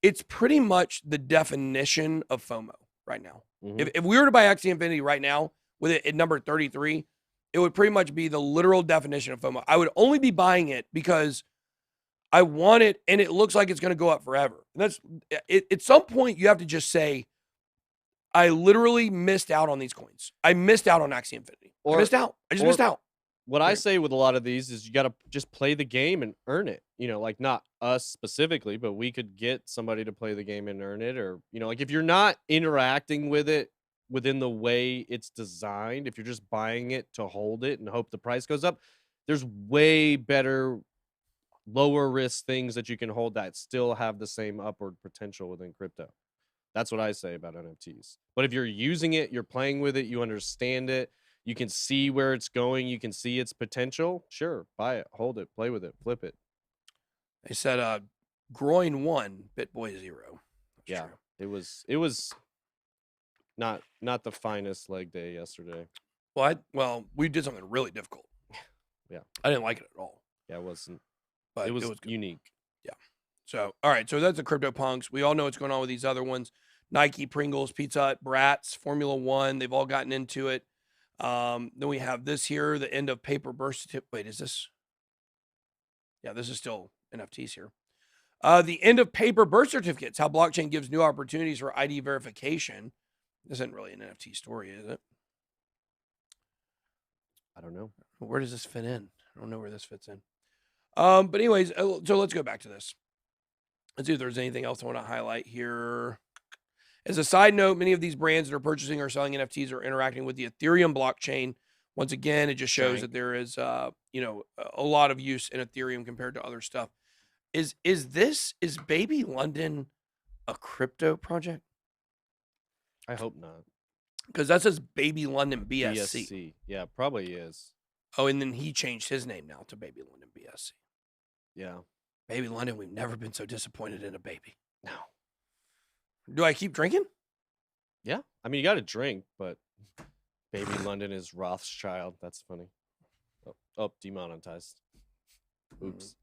it's pretty much the definition of FOMO right now. Mhm. If we were to buy Axie Infinity right now with it at number 33, it would pretty much be the literal definition of FOMO. I would only be buying it because I want it and it looks like it's going to go up forever. And that's at some point you have to just say, I literally missed out on these coins. I missed out on Axie Infinity. I missed out. I just missed out. What I Weird. say with a lot of these is you got to just play the game and earn it. You know, like not us specifically, but we could get somebody to play the game and earn it. Or, you know, like if you're not interacting with it within the way it's designed, if you're just buying it to hold it and hope the price goes up, there's way better, lower risk things that you can hold that still have the same upward potential within crypto. That's what I say about NFTs. But if you're using it, you're playing with it, you understand it, you can see where it's going, you can see its potential, sure, buy it, hold it, play with it, flip it. They said groin 1, BitBoy 0. That's Yeah. true. It was not the finest leg day yesterday. Well, we did something really difficult. Yeah. I didn't like it at all. Yeah, it wasn't. But It was good. unique. So, all right. So that's the CryptoPunks. We all know what's going on with these other ones. Nike, Pringles, Pizza Hut, Bratz, Formula One. They've all gotten into it. Then we have this here, the end of paper burst. Wait, is this? Yeah, this is still NFTs here. The end of paper birth certificates, how blockchain gives new opportunities for ID verification. This isn't really an NFT story, is it? I don't know. Where does this fit in? I don't know where this fits in. But anyways, so let's go back to this. Let's see if there's anything else I want to highlight here. As a side note, many of these brands that are purchasing or selling NFTs are interacting with the Ethereum blockchain. Once again, it just shows that there is, a lot of use in Ethereum compared to other stuff. Is Baby London a crypto project? I hope not. Because that says Baby London BSC. BSC. Yeah, probably is. Oh, and then he changed his name now to Baby London BSC. Yeah. Baby London, we've never been so disappointed in a baby. No. Do I keep drinking? Yeah. I mean, you got to drink, but Baby London is Rothschild. That's funny. Oh, demonetized. Oops.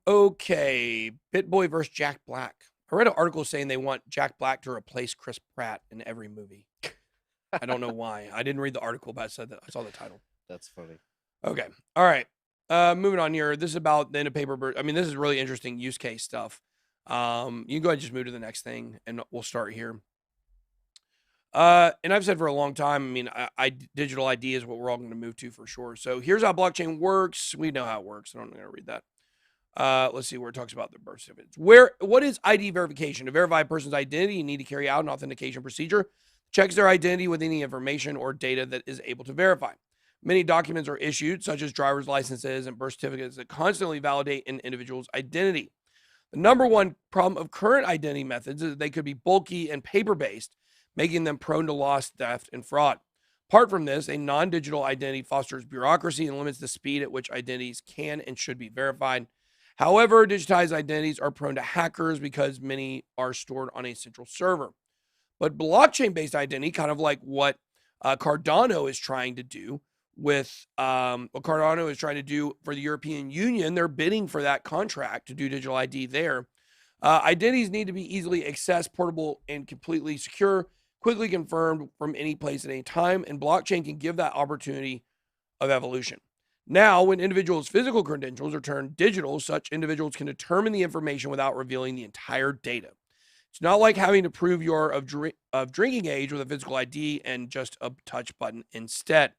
Okay. BitBoy versus Jack Black. I read an article saying they want Jack Black to replace Chris Pratt in every movie. I don't know why. I didn't read the article, but I saw the title. That's funny. Okay. All right. Moving on here. This is about the end of paper. I mean, this is really interesting use case stuff. You can go ahead and just move to the next thing, and we'll start here. And I've said for a long time, I mean, digital ID is what we're all going to move to for sure. So here's how blockchain works. We know how it works. I don't know how to read that. Let's see where it talks about the birth certificates. What is ID verification? To verify a person's identity, you need to carry out an authentication procedure. checks their identity with any information or data that is able to verify. Many documents are issued, such as driver's licenses and birth certificates, that constantly validate an individual's identity. The number one problem of current identity methods is that they could be bulky and paper-based, making them prone to loss, theft, and fraud. Apart from this, a non-digital identity fosters bureaucracy and limits the speed at which identities can and should be verified. However, digitized identities are prone to hackers because many are stored on a central server. But blockchain-based identity, kind of like what Cardano is trying to do with what Cardano is trying to do for the European Union, they're bidding for that contract to do digital ID there. Identities need to be easily accessed, portable, and completely secure, quickly confirmed from any place at any time, and blockchain can give that opportunity of evolution. Now, when individuals' physical credentials are turned digital, such individuals can determine the information without revealing the entire data. It's not like having to prove you're of drinking age with a physical ID and just a touch button instead.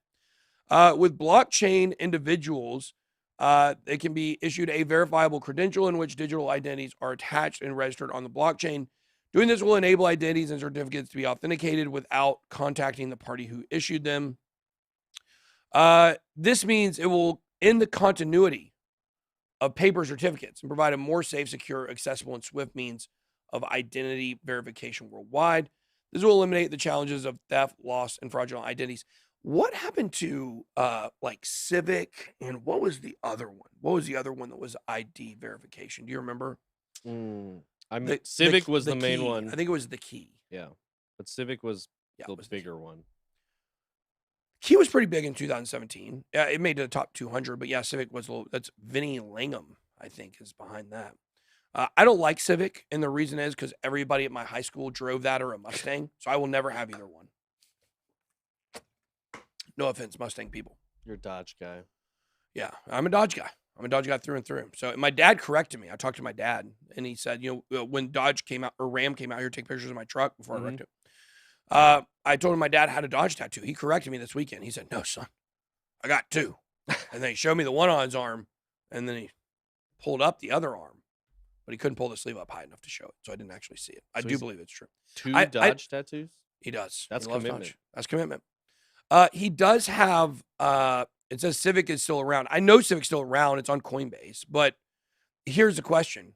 With blockchain individuals, they can be issued a verifiable credential in which digital identities are attached and registered on the blockchain. Doing this will enable identities and certificates to be authenticated without contacting the party who issued them. This means it will end the continuity of paper certificates and provide a more safe, secure, accessible, and swift means of identity verification worldwide. This will eliminate the challenges of theft, loss, and fraudulent identities. What happened to like Civic, and what was the other one? What was the other one that was ID verification? Do you remember? Civic was the main key. one. I think it was the key. Yeah, but Civic was the it was bigger one. Key was pretty big in 2017. Yeah, it made it to the top 200, but yeah, Civic was a little. That's Vinny Langham, I think, is behind that. I don't like Civic, and the reason is because everybody at my high school drove that or a Mustang, so I will never have either one. No offense, Mustang people. You're a Dodge guy. Yeah, I'm a Dodge guy. I'm a Dodge guy through and through. So my dad corrected me. I talked to my dad, and he said, when Dodge came out or Ram came out here to take pictures of my truck before I wrecked it, I told him my dad had a Dodge tattoo. He corrected me this weekend. He said, "No, son, I got two." And then he showed me the one on his arm, and then he pulled up the other arm, but he couldn't pull the sleeve up high enough to show it, so I didn't actually see it. I do believe it's true. Two Dodge tattoos? He does. That's He loves commitment. Dodge. That's commitment. He does have, it says Civic is still around. I know Civic's still around. It's on Coinbase. But here's the question.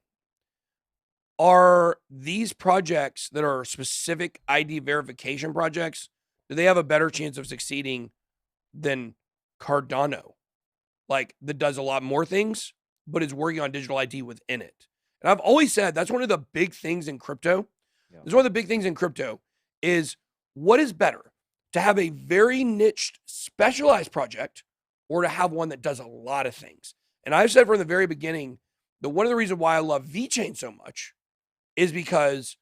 Are these projects that are specific ID verification projects, do they have a better chance of succeeding than Cardano? Like, that does a lot more things, but is working on digital ID within it. And I've always said that's one of the big things in crypto. Yeah. It's one of the big things in crypto is what is better, to have a very niched, specialized project or to have one that does a lot of things. And I've said from the very beginning that one of the reasons why I love VeChain so much is because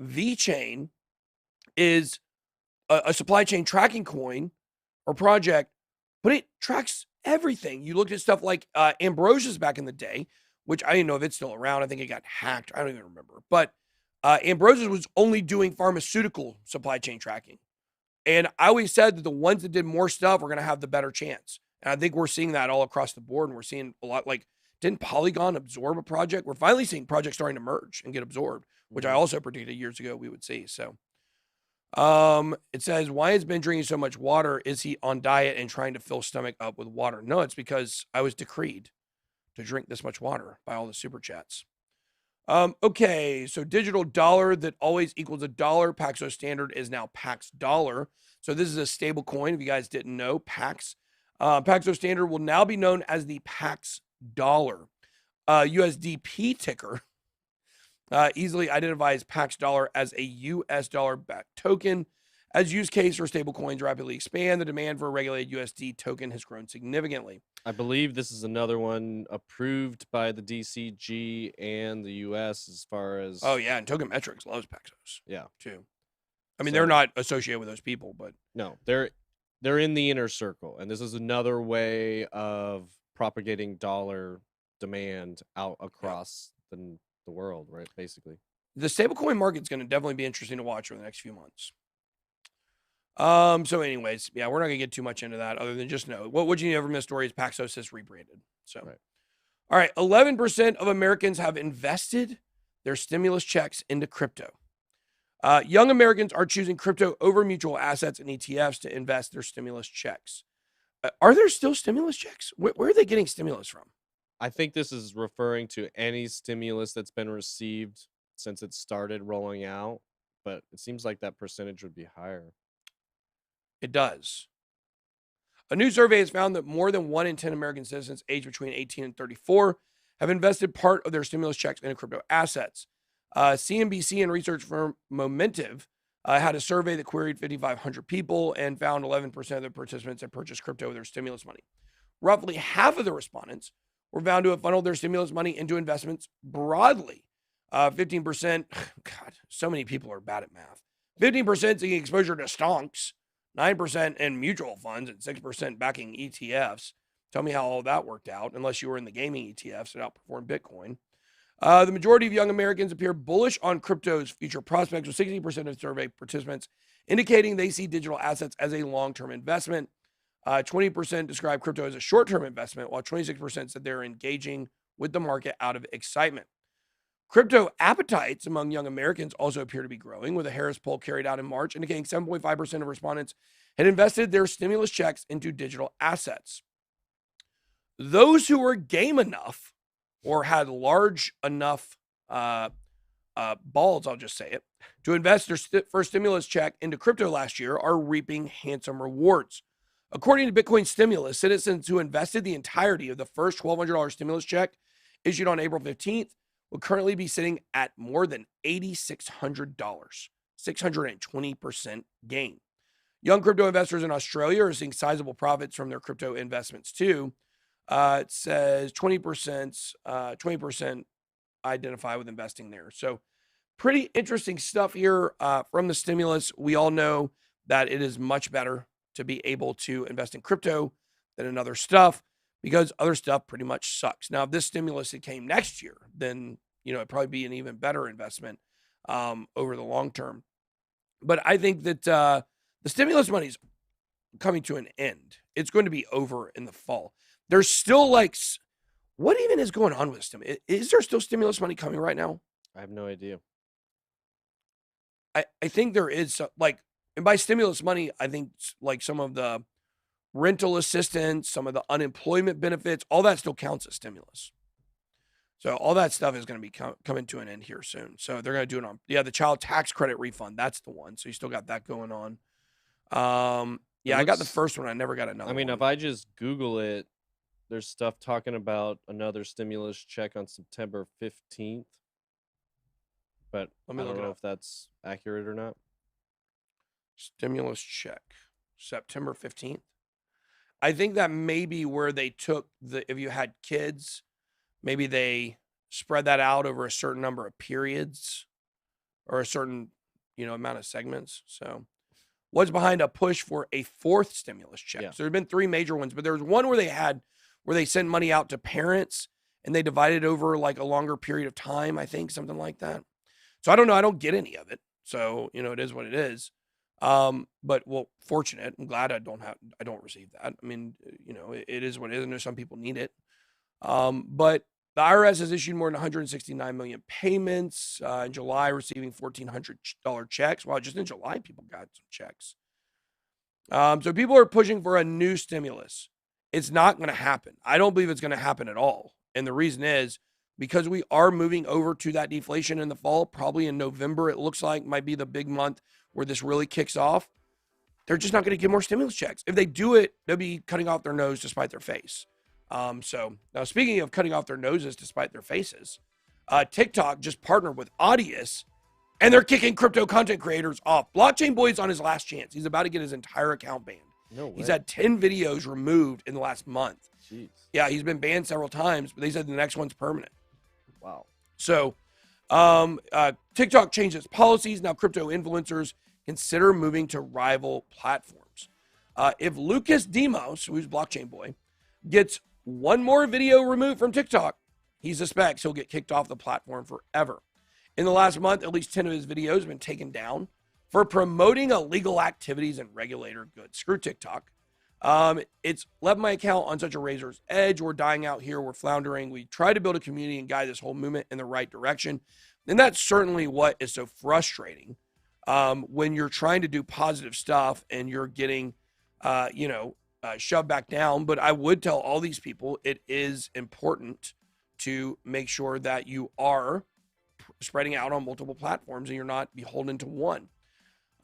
VeChain is a supply chain tracking coin or project, but it tracks everything. You looked at stuff like Ambrosia's back in the day, which I didn't know if it's still around. I think it got hacked. I don't even remember. But Ambrosia's was only doing pharmaceutical supply chain tracking. And I always said that the ones that did more stuff were going to have the better chance. And I think we're seeing that all across the board. And we're seeing a lot, like, didn't Polygon absorb a project? We're finally seeing projects starting to merge and get absorbed, which I also predicted years ago we would see. So it says, why has Ben drinking so much water? Is he on diet and trying to fill stomach up with water? No, it's because I was decreed to drink this much water by all the super chats. Okay, so digital dollar that always equals a dollar. Paxos Standard is now Pax Dollar. So this is a stable coin. If you guys didn't know, Pax. Paxos Standard will now be known as the Pax Dollar. USDP ticker easily identifies Pax Dollar as a US dollar-backed token. As use case for stable coins rapidly expand, the demand for a regulated USD token has grown significantly. I believe this is another one approved by the DCG and the US as far as... Oh, yeah, and TokenMetrics loves Paxos. Yeah. Too. I mean, they're not associated with those people, but... No, they're in the inner circle, and this is another way of propagating dollar demand out across the world, right, basically. The stablecoin market's going to definitely be interesting to watch over the next few months. So anyways, yeah, we're not gonna get too much into that other than just know what you never miss story is Paxos has rebranded. So, right. All right, 11% of Americans have invested their stimulus checks into crypto. Young Americans are choosing crypto over mutual assets and ETFs to invest their stimulus checks. Are there still stimulus checks? Where are they getting stimulus from? I think this is referring to any stimulus that's been received since it started rolling out, but it seems like that percentage would be higher. It does. A new survey has found that more than 1 in 10 American citizens aged between 18 and 34 have invested part of their stimulus checks into crypto assets. CNBC and research firm Momentive had a survey that queried 5,500 people and found 11% of the participants had purchased crypto with their stimulus money. Roughly half of the respondents were found to have funneled their stimulus money into investments broadly. 15%, God, so many people are bad at math. 15% seeking exposure to stonks, 9% in mutual funds, and 6% backing ETFs. Tell me how all that worked out, unless you were in the gaming ETFs that outperformed Bitcoin. The majority of young Americans appear bullish on crypto's future prospects, with 60% of survey participants indicating they see digital assets as a long-term investment. 20% describe crypto as a short-term investment, while 26% said they're engaging with the market out of excitement. Crypto appetites among young Americans also appear to be growing, with a Harris poll carried out in March indicating 7.5% of respondents had invested their stimulus checks into digital assets. Those who were game enough or had large enough balls, I'll just say it, to invest their first stimulus check into crypto last year are reaping handsome rewards. According to Bitcoin Stimulus, citizens who invested the entirety of the first $1,200 stimulus check issued on April 15th will currently be sitting at more than $8,600, 620% gain. Young crypto investors in Australia are seeing sizable profits from their crypto investments too. It says 20% identify with investing there. So pretty interesting stuff here from the stimulus. We all know that it is much better to be able to invest in crypto than in other stuff, because other stuff pretty much sucks. Now, if this stimulus that came next year, then, it'd probably be an even better investment over the long term. But I think that the stimulus money is coming to an end. It's going to be over in the fall. There's still what even is going on with stimulus? Is there still stimulus money coming right now? I have no idea. I think there is, and by stimulus money, I think some of the rental assistance, some of the unemployment benefits, all that still counts as stimulus. So all that stuff is going to be coming to an end here soon. So they're going to do it on, the child tax credit refund. That's the one. So you still got that going on. I got the first one. I never got another one. If I just Google it, there's stuff talking about another stimulus check on September 15th. But I don't know if that's accurate or not. Stimulus check, September 15th. I think that may be where they took if you had kids, maybe they spread that out over a certain number of periods or a certain, amount of segments. So what's behind a push for a fourth stimulus check? Yeah. So there have been 3 major ones, but there was one where they sent money out to parents and they divided over a longer period of time, I think, something like that. So I don't know. I don't get any of it. So, it is what it is. But fortunate. I'm glad I don't receive that. I mean, it is what it is. I know some people need it. But the IRS has issued more than 169 million payments in July, receiving $1,400 checks. Wow, just in July, people got some checks. So people are pushing for a new stimulus. It's not going to happen. I don't believe it's going to happen at all. And the reason is because we are moving over to that deflation in the fall, probably in November, it looks like might be the big month where this really kicks off. They're just not going to give more stimulus checks. If they do it, they'll be cutting off their nose to spite their face. So now speaking of cutting off their noses to spite their faces, TikTok just partnered with Audius and they're kicking crypto content creators off. Blockchain Boy's on his last chance. He's about to get his entire account banned. No way. He's had 10 videos removed in the last month. Jeez. Yeah, he's been banned several times, but they said the next one's permanent. Wow. So TikTok changed its policies. Now crypto influencers consider moving to rival platforms. If Lucas Demos, who's Blockchain Boy, gets one more video removed from TikTok, he suspects he'll get kicked off the platform forever. In the last month, at least 10 of his videos have been taken down for promoting illegal activities and regulator goods. Screw TikTok. It's left my account on such a razor's edge. We're dying out here. We're floundering. We try to build a community and guide this whole movement in the right direction. And that's certainly what is so frustrating when you're trying to do positive stuff and you're getting, shoved back down. But I would tell all these people it is important to make sure that you are spreading out on multiple platforms and you're not beholden to one.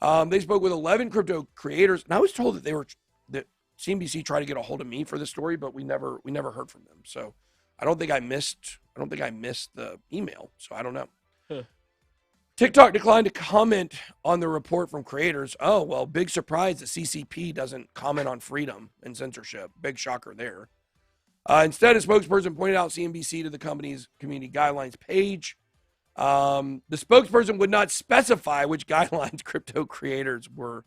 They spoke with 11 crypto creators, and I was told that CNBC tried to get a hold of me for this story, but we never heard from them. So I don't think I missed the email. So I don't know. Huh. TikTok declined to comment on the report from creators. Oh, well, big surprise. The CCP doesn't comment on freedom and censorship. Big shocker there. Instead, a spokesperson pointed out CNBC to the company's community guidelines page. The spokesperson would not specify which guidelines crypto creators were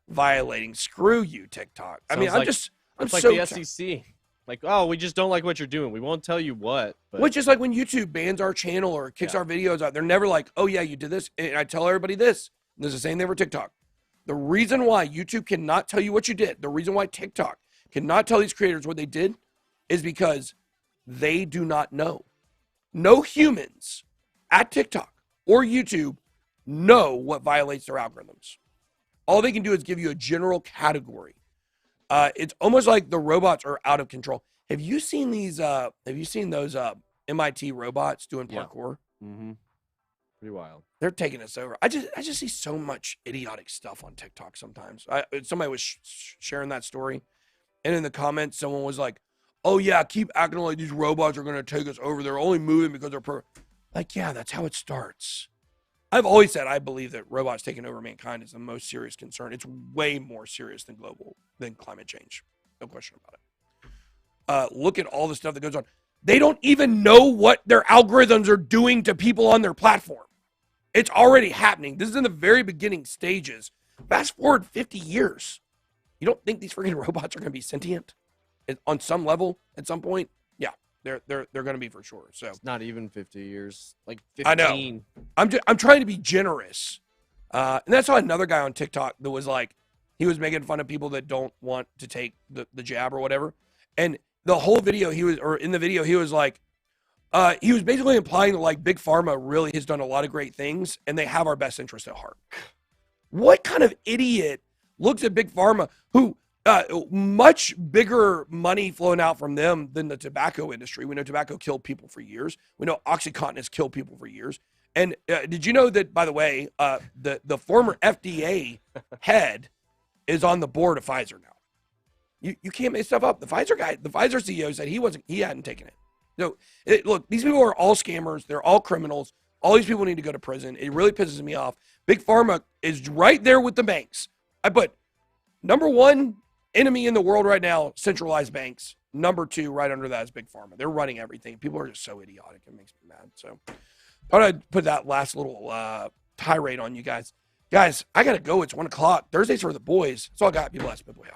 violating. Screw you, TikTok. I mean, it's like the SEC. Like, oh, we just don't like what you're doing. We won't tell you what. But... Which is like when YouTube bans our channel or kicks our videos out. They're never like, oh, yeah, you did this. And I tell everybody this. And there's the same thing for TikTok. The reason why YouTube cannot tell you what you did, the reason why TikTok cannot tell these creators what they did is because they do not know. No humans at TikTok or YouTube know what violates their algorithms. All they can do is give you a general category. It's almost like the robots are out of control. Have you seen these? Have you seen those MIT robots doing parkour? Yeah. Mm-hmm. Pretty wild. They're taking us over. I just see so much idiotic stuff on TikTok sometimes. Somebody was sharing that story, and in the comments, someone was like, "Oh yeah, keep acting like these robots are going to take us over. They're only moving because they're like, yeah, that's how it starts." I've always said I believe that robots taking over mankind is the most serious concern. It's way more serious than climate change. No question about it. Look at all the stuff that goes on. They don't even know what their algorithms are doing to people on their platform. It's already happening. This is in the very beginning stages. Fast forward 50 years. You don't think these freaking robots are going to be sentient on some level at some point? Yeah. They're going to be for sure. So it's not even 50 years, like 15. I know. I'm trying to be generous, and that's how another guy on TikTok that was like, he was making fun of people that don't want to take the jab or whatever, and the whole video he was like, he was basically implying that like Big Pharma really has done a lot of great things and they have our best interest at heart. What kind of idiot looks at Big Pharma who? Much bigger money flowing out from them than the tobacco industry. We know tobacco killed people for years. We know OxyContin has killed people for years. And did you know that, by the way, the former FDA head is on the board of Pfizer now? You can't make stuff up. The Pfizer CEO said he hadn't taken it. So look, these people are all scammers. They're all criminals. All these people need to go to prison. It really pisses me off. Big Pharma is right there with the banks. I put number one enemy in the world right now, centralized banks. Number two, right under that, is Big Pharma. They're running everything. People are just so idiotic. It makes me mad. So thought I'd put that last little tirade on you guys. Guys, I got to go. It's 1 o'clock. Thursdays for the boys. That's all I got. Be blessed. Bye-bye.